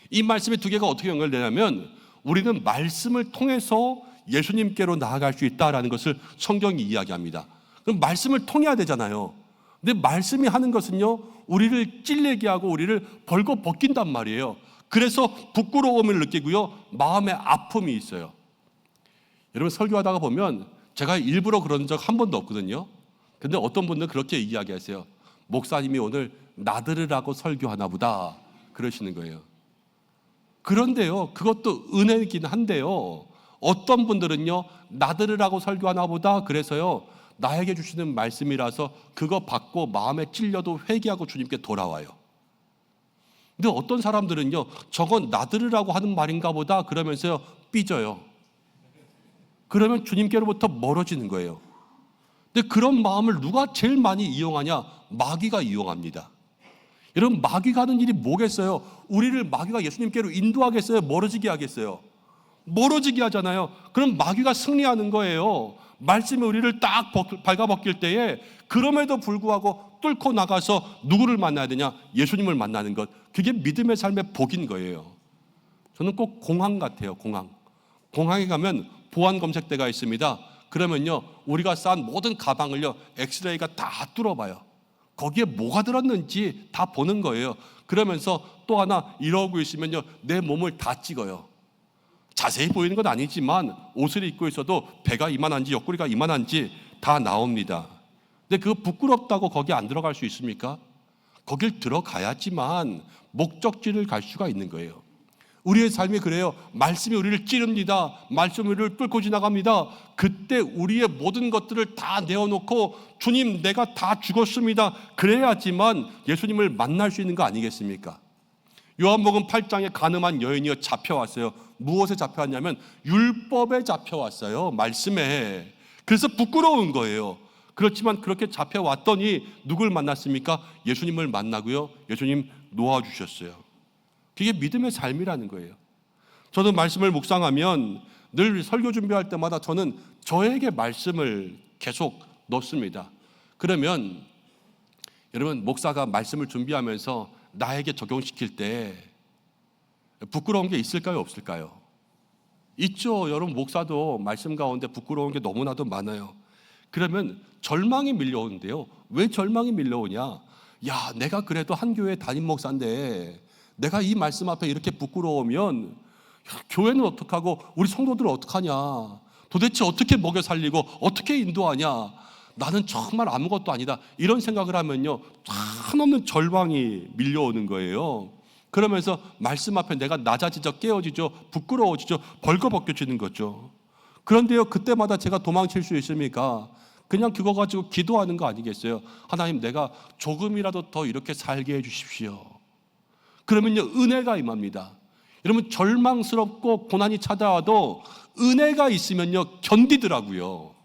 이 말씀의 두 개가 어떻게 연결되냐면 우리는 말씀을 통해서 예수님께로 나아갈 수 있다라는 것을 성경이 이야기합니다. 그럼 말씀을 통해야 되잖아요. 근데 말씀이 하는 것은요, 우리를 찔리게 하고 우리를 벌거벗긴단 말이에요. 그래서 부끄러움을 느끼고요, 마음의 아픔이 있어요. 여러분, 설교하다가 보면 제가 일부러 그런 적 한 번도 없거든요. 근데 어떤 분들은 그렇게 이야기하세요. 목사님이 오늘 나들으라고 설교하나 보다 그러시는 거예요. 그런데요, 그것도 은혜이긴 한데요, 어떤 분들은요, 나들으라고 설교하나 보다 그래서요, 나에게 주시는 말씀이라서 그거 받고 마음에 찔려도 회개하고 주님께 돌아와요. 근데 어떤 사람들은요, 저건 나들으라고 하는 말인가 보다 그러면서요, 삐져요. 그러면 주님께로부터 멀어지는 거예요. 근데 그런 마음을 누가 제일 많이 이용하냐? 마귀가 이용합니다. 여러분, 마귀가 하는 일이 뭐겠어요? 우리를 마귀가 예수님께로 인도하겠어요? 멀어지게 하겠어요? 멀어지게 하잖아요. 그럼 마귀가 승리하는 거예요. 말씀이 우리를 딱 발가벗길 때에 그럼에도 불구하고 뚫고 나가서 누구를 만나야 되냐? 예수님을 만나는 것. 그게 믿음의 삶의 복인 거예요. 저는 꼭 공항 같아요. 공항에 가면 보안 검색대가 있습니다. 그러면요, 우리가 싼 모든 가방을요, 엑스레이가 다 뚫어봐요. 거기에 뭐가 들었는지 다 보는 거예요. 그러면서 또 하나 이러고 있으면요, 내 몸을 다 찍어요. 자세히 보이는 건 아니지만 옷을 입고 있어도 배가 이만한지 옆구리가 이만한지 다 나옵니다. 근데 그거 부끄럽다고 거기 안 들어갈 수 있습니까? 거길 들어가야지만 목적지를 갈 수가 있는 거예요. 우리의 삶이 그래요. 말씀이 우리를 찌릅니다. 말씀이 우리를 뚫고 지나갑니다. 그때 우리의 모든 것들을 다 내어놓고 주님, 내가 다 죽었습니다. 그래야지만 예수님을 만날 수 있는 거 아니겠습니까? 요한복음 8장에 가늠한 여인이요, 잡혀왔어요. 무엇에 잡혀왔냐면 율법에 잡혀왔어요. 말씀에. 그래서 부끄러운 거예요. 그렇지만 그렇게 잡혀왔더니 누굴 만났습니까? 예수님을 만나고요, 예수님 놓아주셨어요. 그게 믿음의 삶이라는 거예요. 저도 말씀을 묵상하면 늘 설교 준비할 때마다 저는 저에게 말씀을 계속 넣습니다. 그러면 여러분, 목사가 말씀을 준비하면서 나에게 적용시킬 때 부끄러운 게 있을까요, 없을까요? 있죠. 여러분, 목사도 말씀 가운데 부끄러운 게 너무나도 많아요. 그러면 절망이 밀려오는데요. 왜 절망이 밀려오냐? 야, 내가 그래도 한 교회 담임 목사인데 내가 이 말씀 앞에 이렇게 부끄러우면 교회는 어떡하고 우리 성도들은 어떡하냐? 도대체 어떻게 먹여 살리고 어떻게 인도하냐? 나는 정말 아무것도 아니다. 이런 생각을 하면요, 한없는 절망이 밀려오는 거예요. 그러면서 말씀 앞에 내가 낮아지죠, 깨어지죠, 부끄러워지죠, 벌거벗겨지는 거죠. 그런데요, 그때마다 제가 도망칠 수 있습니까? 그냥 그거 가지고 기도하는 거 아니겠어요? 하나님, 내가 조금이라도 더 이렇게 살게 해주십시오. 그러면요, 은혜가 임합니다. 여러분, 절망스럽고 고난이 찾아와도 은혜가 있으면요, 견디더라고요.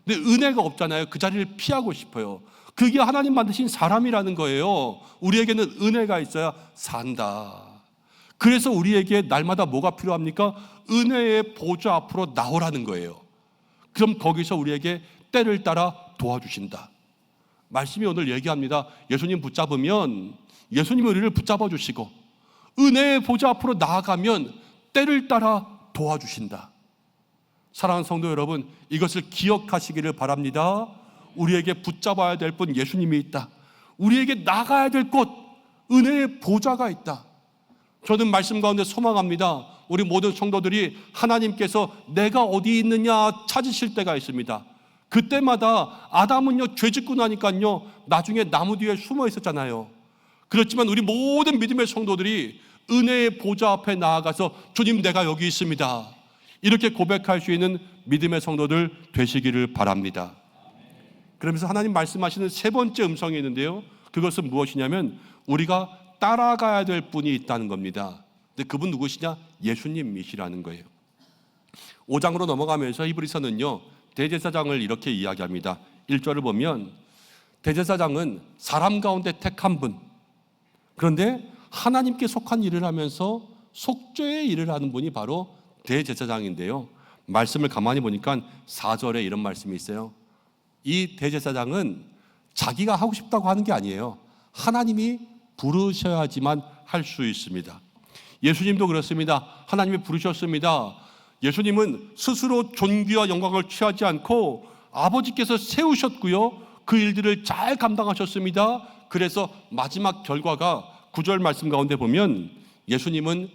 근데 은혜가 없잖아요. 그 자리를 피하고 싶어요. 그게 하나님 만드신 사람이라는 거예요. 우리에게는 은혜가 있어야 산다. 그래서 우리에게 날마다 뭐가 필요합니까? 은혜의 보좌 앞으로 나오라는 거예요. 그럼 거기서 우리에게 때를 따라 도와주신다. 말씀이 오늘 얘기합니다. 예수님 붙잡으면 예수님이 우리를 붙잡아 주시고 은혜의 보좌 앞으로 나아가면 때를 따라 도와주신다. 사랑하는 성도 여러분, 이것을 기억하시기를 바랍니다. 우리에게 붙잡아야 될 분 예수님이 있다. 우리에게 나가야 될 곳 은혜의 보좌가 있다. 저는 말씀 가운데 소망합니다. 우리 모든 성도들이 하나님께서 내가 어디 있느냐 찾으실 때가 있습니다. 그때마다 아담은요, 죄 짓고 나니까요, 나중에 나무 뒤에 숨어 있었잖아요. 그렇지만 우리 모든 믿음의 성도들이 은혜의 보좌 앞에 나아가서 주님 내가 여기 있습니다, 이렇게 고백할 수 있는 믿음의 성도들 되시기를 바랍니다. 그러면서 하나님 말씀하시는 세 번째 음성이 있는데요, 그것은 무엇이냐면 우리가 따라가야 될 분이 있다는 겁니다. 근데 그분 누구시냐? 예수님이시라는 거예요. 5장으로 넘어가면서 히브리서는요, 대제사장을 이렇게 이야기합니다. 1절을 보면 대제사장은 사람 가운데 택한 분, 그런데 하나님께 속한 일을 하면서 속죄의 일을 하는 분이 바로 대제사장인데요, 말씀을 가만히 보니까 4절에 이런 말씀이 있어요. 이 대제사장은 자기가 하고 싶다고 하는 게 아니에요. 하나님이 부르셔야지만 할 수 있습니다. 예수님도 그렇습니다. 하나님이 부르셨습니다. 예수님은 스스로 존귀와 영광을 취하지 않고 아버지께서 세우셨고요, 그 일들을 잘 감당하셨습니다. 그래서 마지막 결과가 9절 말씀 가운데 보면 예수님은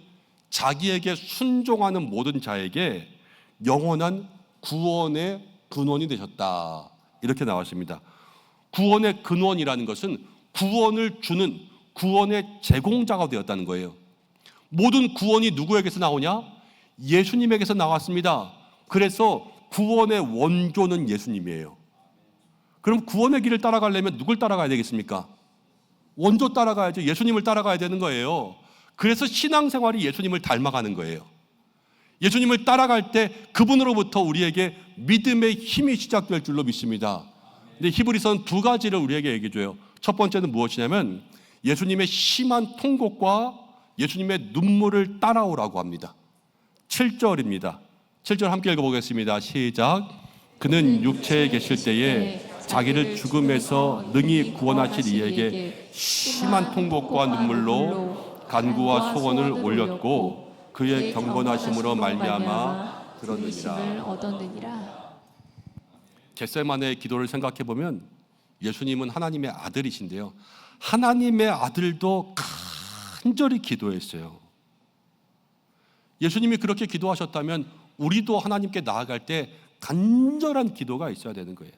자기에게 순종하는 모든 자에게 영원한 구원의 근원이 되셨다, 이렇게 나왔습니다. 구원의 근원이라는 것은 구원을 주는 구원의 제공자가 되었다는 거예요. 모든 구원이 누구에게서 나오냐? 예수님에게서 나왔습니다. 그래서 구원의 원조는 예수님이에요. 그럼 구원의 길을 따라가려면 누굴 따라가야 되겠습니까? 원조 따라가야죠. 예수님을 따라가야 되는 거예요. 그래서 신앙생활이 예수님을 닮아가는 거예요. 예수님을 따라갈 때 그분으로부터 우리에게 믿음의 힘이 시작될 줄로 믿습니다. 근데 히브리서는 두 가지를 우리에게 얘기해 줘요. 첫 번째는 무엇이냐면 예수님의 심한 통곡과 예수님의 눈물을 따라오라고 합니다. 7절입니다. 7절 함께 읽어보겠습니다. 시작. 그는 육체에 계실 때에 자기를 죽음에서 능히 구원하실 이에게 심한 통곡과 눈물로 간구와 소원을 올렸고 그의 경건하심으로 말미암아 들었느니라. 겟세마네의 기도를 생각해 보면 예수님은 하나님의 아들이신데요, 하나님의 아들도 간절히 기도했어요. 예수님이 그렇게 기도하셨다면 우리도 하나님께 나아갈 때 간절한 기도가 있어야 되는 거예요.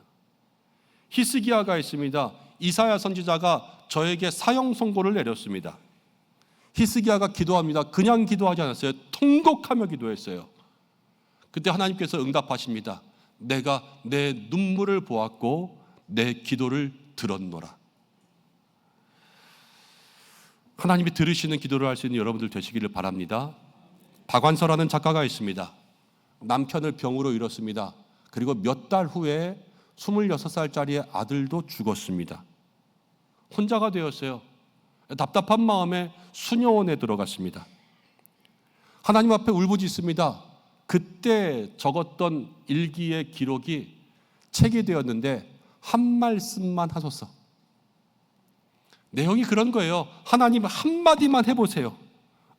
히스기야가 있습니다. 이사야 선지자가 저에게 사형 선고를 내렸습니다. 히스기야가 기도합니다. 그냥 기도하지 않았어요. 통곡하며 기도했어요. 그때 하나님께서 응답하십니다. 내가 내 눈물을 보았고 내 기도를 들었노라. 하나님이 들으시는 기도를 할 수 있는 여러분들 되시기를 바랍니다. 박완서라는 작가가 있습니다. 남편을 병으로 잃었습니다. 그리고 몇 달 후에 26살짜리 아들도 죽었습니다. 혼자가 되었어요. 답답한 마음에 수녀원에 들어갔습니다. 하나님 앞에 울부짖습니다. 그때 적었던 일기의 기록이 책이 되었는데 한 말씀만 하셨어. 내용이 그런 거예요. 하나님 한마디만 해보세요.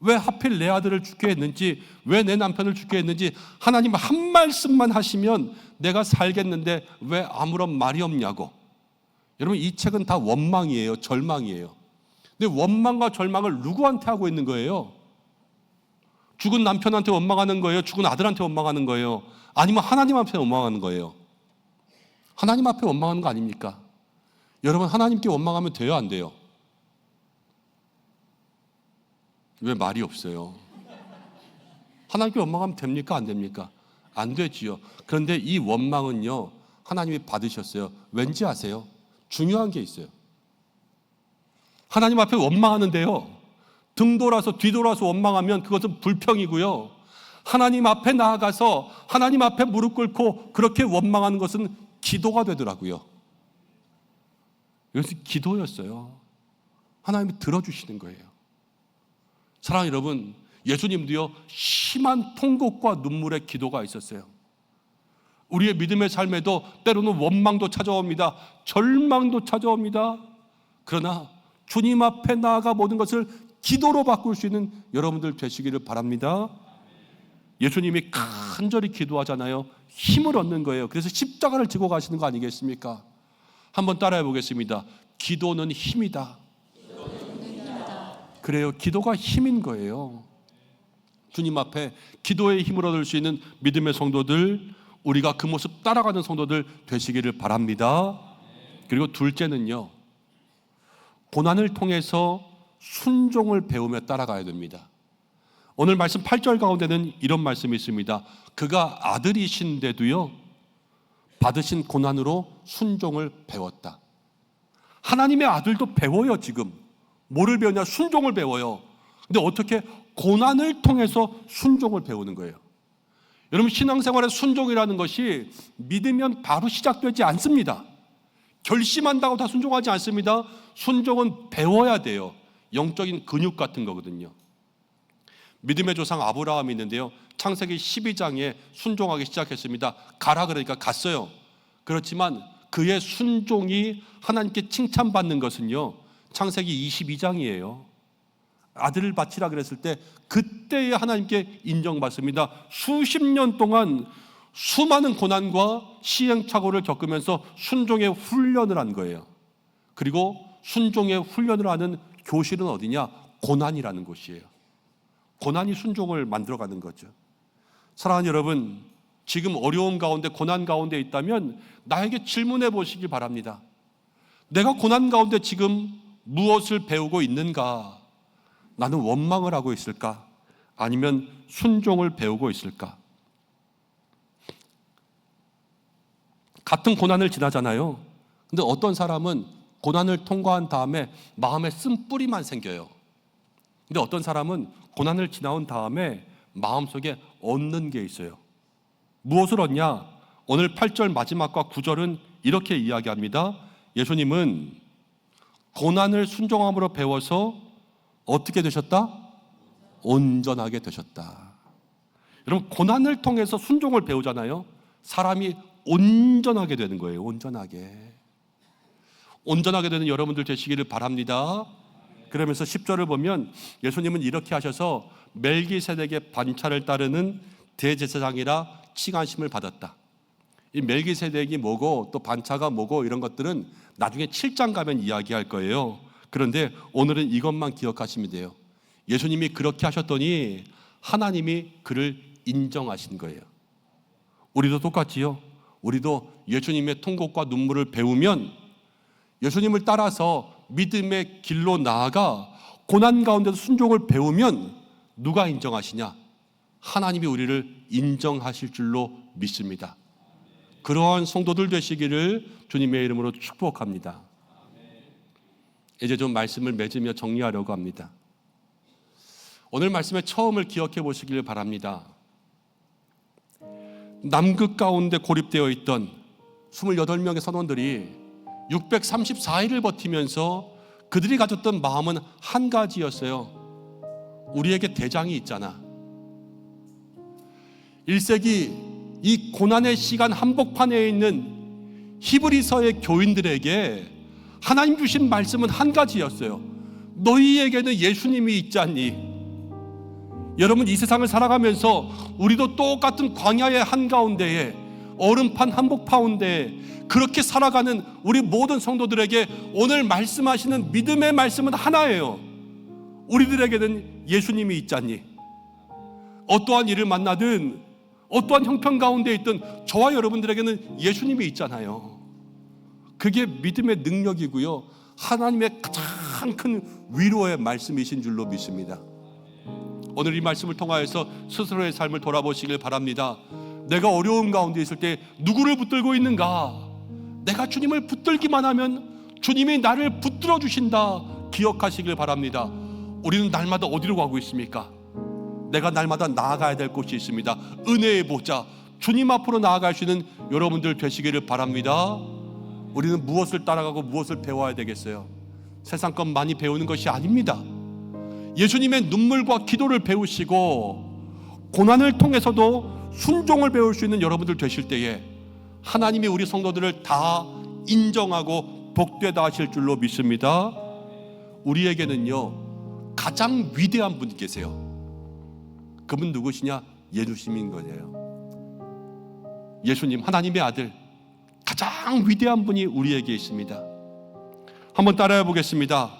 왜 하필 내 아들을 죽게 했는지, 왜 내 남편을 죽게 했는지 하나님 한 말씀만 하시면 내가 살겠는데 왜 아무런 말이 없냐고. 여러분, 이 책은 다 원망이에요. 절망이에요. 근데 원망과 절망을 누구한테 하고 있는 거예요? 죽은 남편한테 원망하는 거예요? 죽은 아들한테 원망하는 거예요? 아니면 하나님 앞에 원망하는 거예요? 하나님 앞에 원망하는 거 아닙니까? 여러분, 하나님께 원망하면 돼요, 안 돼요? 왜 말이 없어요? 하나님께 원망하면 됩니까, 안 됩니까? 안 되지요. 그런데 이 원망은요, 하나님이 받으셨어요. 왠지 아세요? 중요한 게 있어요. 하나님 앞에 원망하는데요, 등 돌아서 뒤돌아서 원망하면 그것은 불평이고요, 하나님 앞에 나아가서 하나님 앞에 무릎 꿇고 그렇게 원망하는 것은 기도가 되더라고요. 이것이 기도였어요. 하나님이 들어주시는 거예요. 사랑하는 여러분, 예수님도요 심한 통곡과 눈물의 기도가 있었어요. 우리의 믿음의 삶에도 때로는 원망도 찾아옵니다. 절망도 찾아옵니다. 그러나 주님 앞에 나아가 모든 것을 기도로 바꿀 수 있는 여러분들 되시기를 바랍니다. 예수님이 간절히 기도하잖아요. 힘을 얻는 거예요. 그래서 십자가를 지고 가시는 거 아니겠습니까? 한번 따라해 보겠습니다. 기도는 힘이다. 그래요. 기도가 힘인 거예요. 주님 앞에 기도의 힘을 얻을 수 있는 믿음의 성도들, 우리가 그 모습 따라가는 성도들 되시기를 바랍니다. 그리고 둘째는요, 고난을 통해서 순종을 배우며 따라가야 됩니다. 오늘 말씀 8절 가운데는 이런 말씀이 있습니다. 그가 아들이신데도요 받으신 고난으로 순종을 배웠다. 하나님의 아들도 배워요. 지금 뭐를 배우냐? 순종을 배워요. 근데 어떻게? 고난을 통해서 순종을 배우는 거예요. 여러분, 신앙생활의 순종이라는 것이 믿으면 바로 시작되지 않습니다. 결심한다고 다 순종하지 않습니다. 순종은 배워야 돼요. 영적인 근육 같은 거거든요. 믿음의 조상 아브라함이 있는데요, 창세기 12장에 순종하기 시작했습니다. 가라 그러니까 갔어요. 그렇지만 그의 순종이 하나님께 칭찬받는 것은요, 창세기 22장이에요. 아들을 바치라 그랬을 때 그때에 하나님께 인정받습니다. 수십 년 동안 수많은 고난과 시행착오를 겪으면서 순종의 훈련을 한 거예요. 그리고 순종의 훈련을 하는 교실은 어디냐? 고난이라는 곳이에요. 고난이 순종을 만들어가는 거죠. 사랑하는 여러분, 지금 어려움 가운데, 고난 가운데 있다면 나에게 질문해 보시기 바랍니다. 내가 고난 가운데 지금 무엇을 배우고 있는가? 나는 원망을 하고 있을까? 아니면 순종을 배우고 있을까? 같은 고난을 지나잖아요. 근데 어떤 사람은 고난을 통과한 다음에 마음에 쓴뿌리만 생겨요. 근데 어떤 사람은 고난을 지나온 다음에 마음속에 얻는 게 있어요. 무엇을 얻냐? 오늘 8절 마지막과 9절은 이렇게 이야기합니다. 예수님은 고난을 순종함으로 배워서 어떻게 되셨다? 온전하게 되셨다. 여러분, 고난을 통해서 순종을 배우잖아요. 사람이 온전하게 되는 거예요. 온전하게 되는 여러분들 되시기를 바랍니다. 그러면서 10절을 보면 예수님은 이렇게 하셔서 멜기세덱의 반차를 따르는 대제사장이라 칭하심을 받았다. 이 멜기세덱이 뭐고 또 반차가 뭐고 이런 것들은 나중에 7장 가면 이야기할 거예요. 그런데 오늘은 이것만 기억하시면 돼요. 예수님이 그렇게 하셨더니 하나님이 그를 인정하신 거예요. 우리도 똑같지요. 우리도 예수님의 통곡과 눈물을 배우면, 예수님을 따라서 믿음의 길로 나아가 고난 가운데서 순종을 배우면 누가 인정하시냐? 하나님이 우리를 인정하실 줄로 믿습니다. 그러한 성도들 되시기를 주님의 이름으로 축복합니다. 이제 좀 말씀을 맺으며 정리하려고 합니다. 오늘 말씀의 처음을 기억해 보시길 바랍니다. 남극 가운데 고립되어 있던 28명의 선원들이 634일을 버티면서 그들이 가졌던 마음은 한 가지였어요. 우리에게 대장이 있잖아. 1세기 이 고난의 시간 한복판에 있는 히브리서의 교인들에게 하나님 주신 말씀은 한 가지였어요. 너희에게는 예수님이 있지 않니? 여러분, 이 세상을 살아가면서 우리도 똑같은 광야의 한가운데에, 얼음판 한복판인데 그렇게 살아가는 우리 모든 성도들에게 오늘 말씀하시는 믿음의 말씀은 하나예요. 우리들에게는 예수님이 있지 않니? 어떠한 일을 만나든 어떠한 형편 가운데 있든 저와 여러분들에게는 예수님이 있잖아요. 그게 믿음의 능력이고요, 하나님의 가장 큰 위로의 말씀이신 줄로 믿습니다. 오늘 이 말씀을 통하여서 스스로의 삶을 돌아보시길 바랍니다. 내가 어려움 가운데 있을 때 누구를 붙들고 있는가? 내가 주님을 붙들기만 하면 주님이 나를 붙들어 주신다 기억하시길 바랍니다. 우리는 날마다 어디로 가고 있습니까? 내가 날마다 나아가야 될 곳이 있습니다. 은혜의 보좌, 주님 앞으로 나아갈 수 있는 여러분들 되시기를 바랍니다. 우리는 무엇을 따라가고 무엇을 배워야 되겠어요? 세상 것 많이 배우는 것이 아닙니다. 예수님의 눈물과 기도를 배우시고 고난을 통해서도 순종을 배울 수 있는 여러분들 되실 때에 하나님이 우리 성도들을 다 인정하고 복되다 하실 줄로 믿습니다. 우리에게는요, 가장 위대한 분이 계세요. 그분 누구시냐? 예수님인 거예요. 예수님, 하나님의 아들, 가장 위대한 분이 우리에게 있습니다. 한번 따라해 보겠습니다.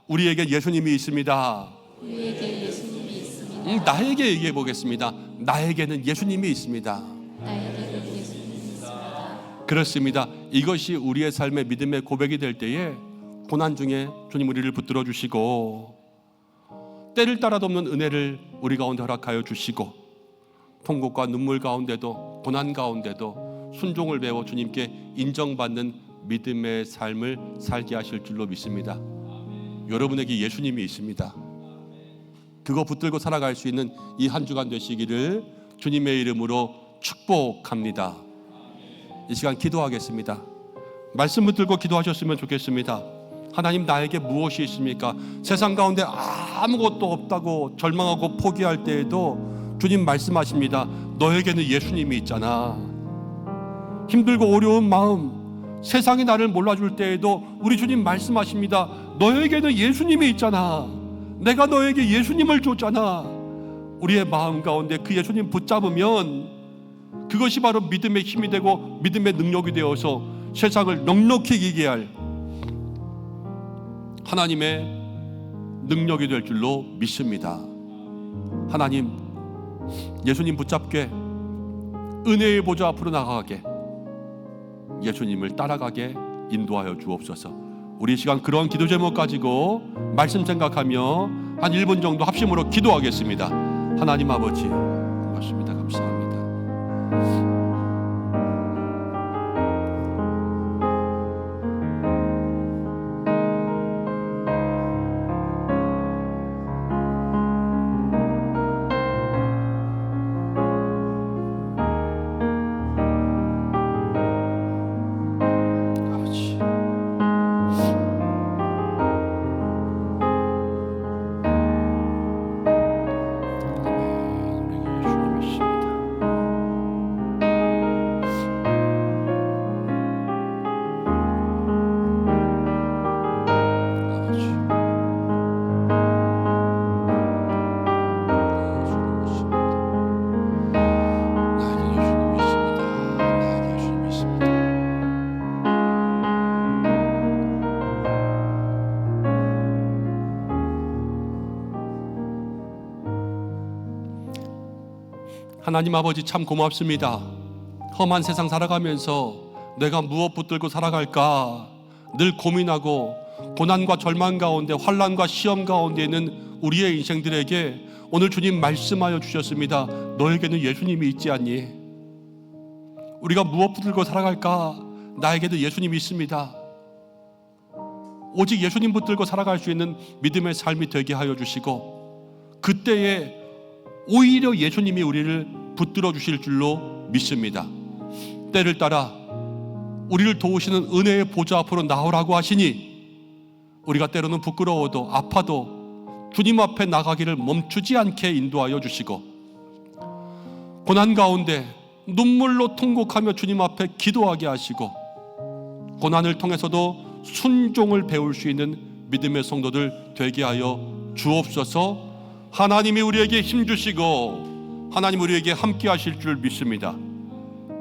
우리에게 예수님이 있습니다. 우리에게 예수님이 있습니다. 나에게 얘기해 보겠습니다. 나에게는 예수님이 있습니다. 나에게는 예수님이 있습니다. 그렇습니다. 이것이 우리의 삶의 믿음의 고백이 될 때에 고난 중에 주님 우리를 붙들어 주시고 때를 따라 돕는 은혜를 우리 가운데 허락하여 주시고, 통곡과 눈물 가운데도 고난 가운데도 순종을 배워 주님께 인정받는 믿음의 삶을 살게 하실 줄로 믿습니다. 여러분에게 예수님이 있습니다. 그거 붙들고 살아갈 수 있는 이 한 주간 되시기를 주님의 이름으로 축복합니다. 이 시간 기도하겠습니다. 말씀 붙들고 기도하셨으면 좋겠습니다. 하나님, 나에게 무엇이 있습니까? 세상 가운데 아무것도 없다고 절망하고 포기할 때에도 주님 말씀하십니다. 너에게는 예수님이 있잖아. 힘들고 어려운 마음, 세상이 나를 몰라줄 때에도 우리 주님 말씀하십니다. 너에게는 예수님이 있잖아. 내가 너에게 예수님을 줬잖아. 우리의 마음 가운데 그 예수님 붙잡으면 그것이 바로 믿음의 힘이 되고 믿음의 능력이 되어서 세상을 넉넉히 이기게 할 하나님의 능력이 될 줄로 믿습니다. 하나님, 예수님 붙잡게, 은혜의 보좌 앞으로 나가게, 예수님을 따라가게 인도하여 주옵소서. 우리 시간 그런 기도 제목 가지고 말씀 생각하며 한 1분 정도 합심으로 기도하겠습니다. 하나님 아버지, 고맙습니다. 감사합니다. 하나님 아버지, 참 고맙습니다. 험한 세상 살아가면서 내가 무엇 붙들고 살아갈까 늘 고민하고 고난과 절망 가운데, 환난과 시험 가운데 있는 우리의 인생들에게 오늘 주님 말씀하여 주셨습니다. 너에게는 예수님이 있지 않니? 우리가 무엇 붙들고 살아갈까? 나에게도 예수님이 있습니다. 오직 예수님 붙들고 살아갈 수 있는 믿음의 삶이 되게 하여 주시고, 그때에 오히려 예수님이 우리를 붙들어 주실 줄로 믿습니다. 때를 따라 우리를 도우시는 은혜의 보좌 앞으로 나오라고 하시니, 우리가 때로는 부끄러워도 아파도 주님 앞에 나가기를 멈추지 않게 인도하여 주시고, 고난 가운데 눈물로 통곡하며 주님 앞에 기도하게 하시고, 고난을 통해서도 순종을 배울 수 있는 믿음의 성도들 되게 하여 주옵소서. 하나님이 우리에게 힘주시고 하나님 우리에게 함께 하실 줄 믿습니다.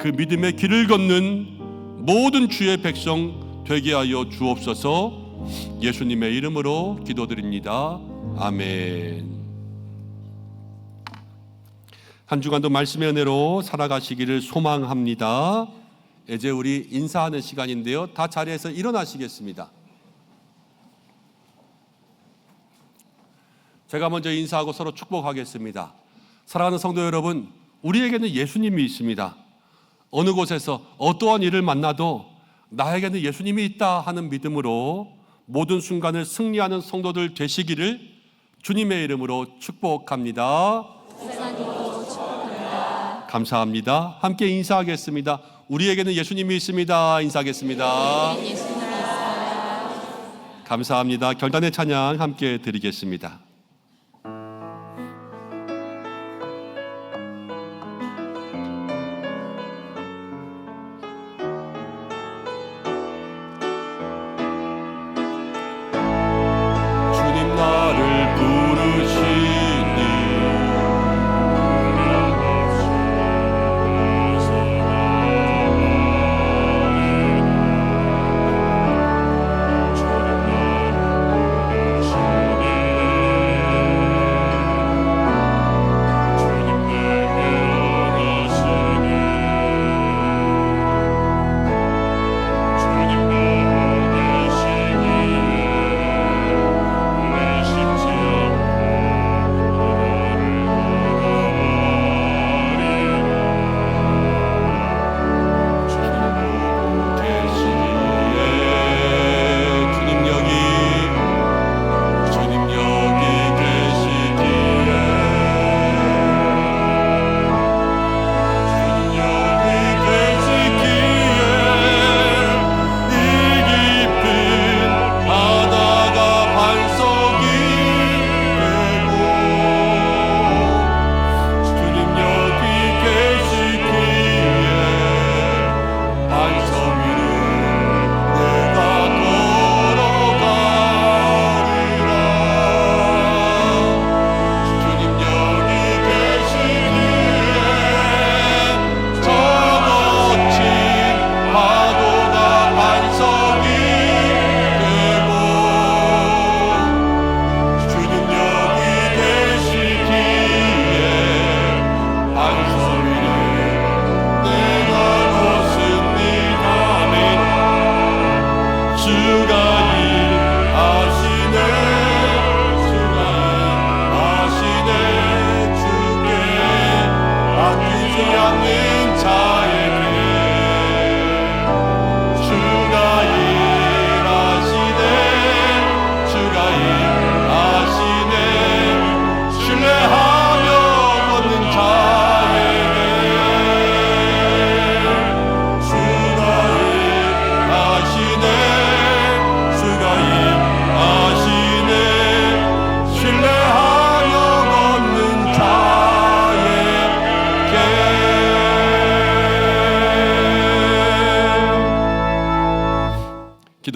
그 믿음의 길을 걷는 모든 주의 백성 되게 하여 주옵소서. 예수님의 이름으로 기도드립니다. 아멘. 한 주간도 말씀의 은혜로 살아가시기를 소망합니다. 이제 우리 인사하는 시간인데요, 다 자리에서 일어나시겠습니다. 제가 먼저 인사하고 서로 축복하겠습니다. 사랑하는 성도 여러분, 우리에게는 예수님이 있습니다. 어느 곳에서 어떠한 일을 만나도 나에게는 예수님이 있다 하는 믿음으로 모든 순간을 승리하는 성도들 되시기를 주님의 이름으로 축복합니다. 감사합니다. 함께 인사하겠습니다. 우리에게는 예수님이 있습니다. 인사하겠습니다. 감사합니다. 결단의 찬양 함께 드리겠습니다.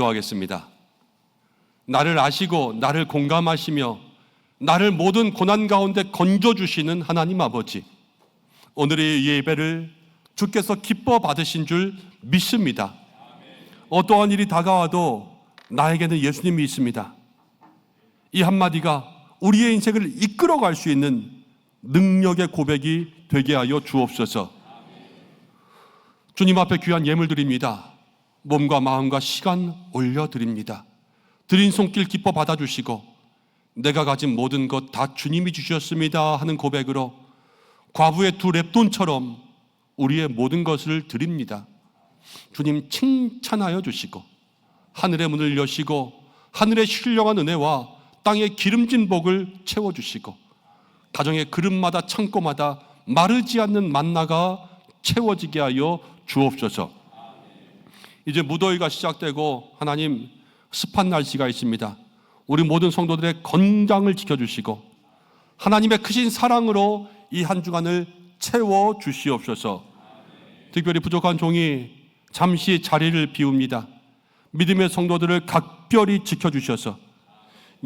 기도하겠습니다. 나를 아시고 나를 공감하시며 나를 모든 고난 가운데 건져주시는 하나님 아버지, 오늘의 예배를 주께서 기뻐 받으신 줄 믿습니다. 어떠한 일이 다가와도 나에게는 예수님이 있습니다. 이 한마디가 우리의 인생을 이끌어갈 수 있는 능력의 고백이 되게 하여 주옵소서. 주님 앞에 귀한 예물 드립니다. 몸과 마음과 시간 올려드립니다. 드린 손길 기뻐 받아주시고 내가 가진 모든 것 다 주님이 주셨습니다 하는 고백으로 과부의 2렙돈처럼 우리의 모든 것을 드립니다. 주님 칭찬하여 주시고 하늘의 문을 여시고 하늘의 신령한 은혜와 땅의 기름진 복을 채워주시고 가정의 그릇마다 창고마다 마르지 않는 만나가 채워지게 하여 주옵소서. 이제 무더위가 시작되고 하나님 습한 날씨가 있습니다. 우리 모든 성도들의 건강을 지켜주시고 하나님의 크신 사랑으로 이 한 주간을 채워주시옵소서. 특별히 부족한 종이 잠시 자리를 비웁니다. 믿음의 성도들을 각별히 지켜주셔서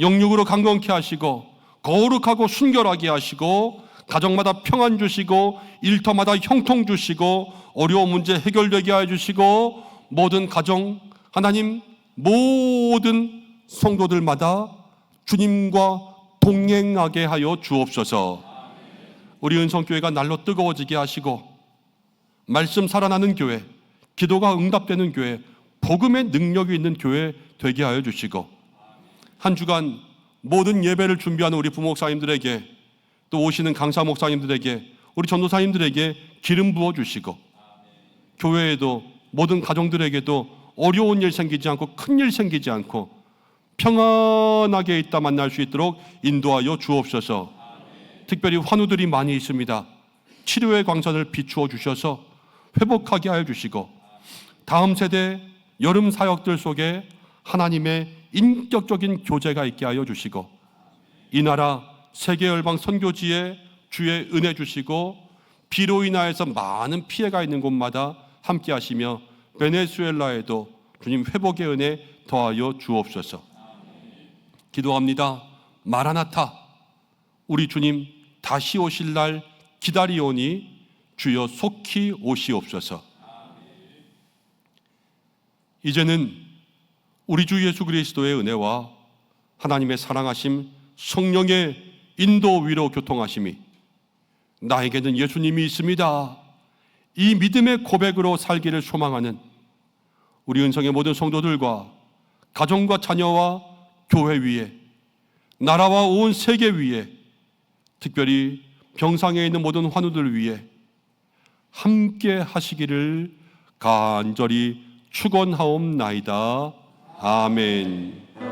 영육으로 강건케 하시고 거룩하고 순결하게 하시고 가정마다 평안 주시고 일터마다 형통 주시고 어려운 문제 해결되게 하여 주시고 모든 가정 하나님 모든 성도들마다 주님과 동행하게 하여 주옵소서. 우리 은성교회가 날로 뜨거워지게 하시고 말씀 살아나는 교회, 기도가 응답되는 교회, 복음의 능력이 있는 교회 되게 하여 주시고 한 주간 모든 예배를 준비하는 우리 부목사님들에게 또 오시는 강사 목사님들에게 우리 전도사님들에게 기름 부어 주시고 교회에도 모든 가정들에게도 어려운 일 생기지 않고 큰 일 생기지 않고 평안하게 있다 만날 수 있도록 인도하여 주옵소서. 특별히 환우들이 많이 있습니다. 치료의 광선을 비추어 주셔서 회복하게 하여 주시고 다음 세대 여름 사역들 속에 하나님의 인격적인 교제가 있게 하여 주시고 이 나라 세계 열방 선교지에 주의 은혜 주시고 비로 인하여서 많은 피해가 있는 곳마다 함께 하시며 베네수엘라에도 주님 회복의 은혜 더하여 주옵소서. 기도합니다. 마라나타, 우리 주님 다시 오실 날 기다리오니 주여 속히 오시옵소서. 이제는 우리 주 예수 그리스도의 은혜와 하나님의 사랑하심, 성령의 인도 위로 교통하심이 나에게는 예수님이 있습니다. 이 믿음의 고백으로 살기를 소망하는 우리 은성의 모든 성도들과 가정과 자녀와 교회 위에 나라와 온 세계 위에 특별히 병상에 있는 모든 환우들 위에 함께 하시기를 간절히 축원하옵나이다. 아멘.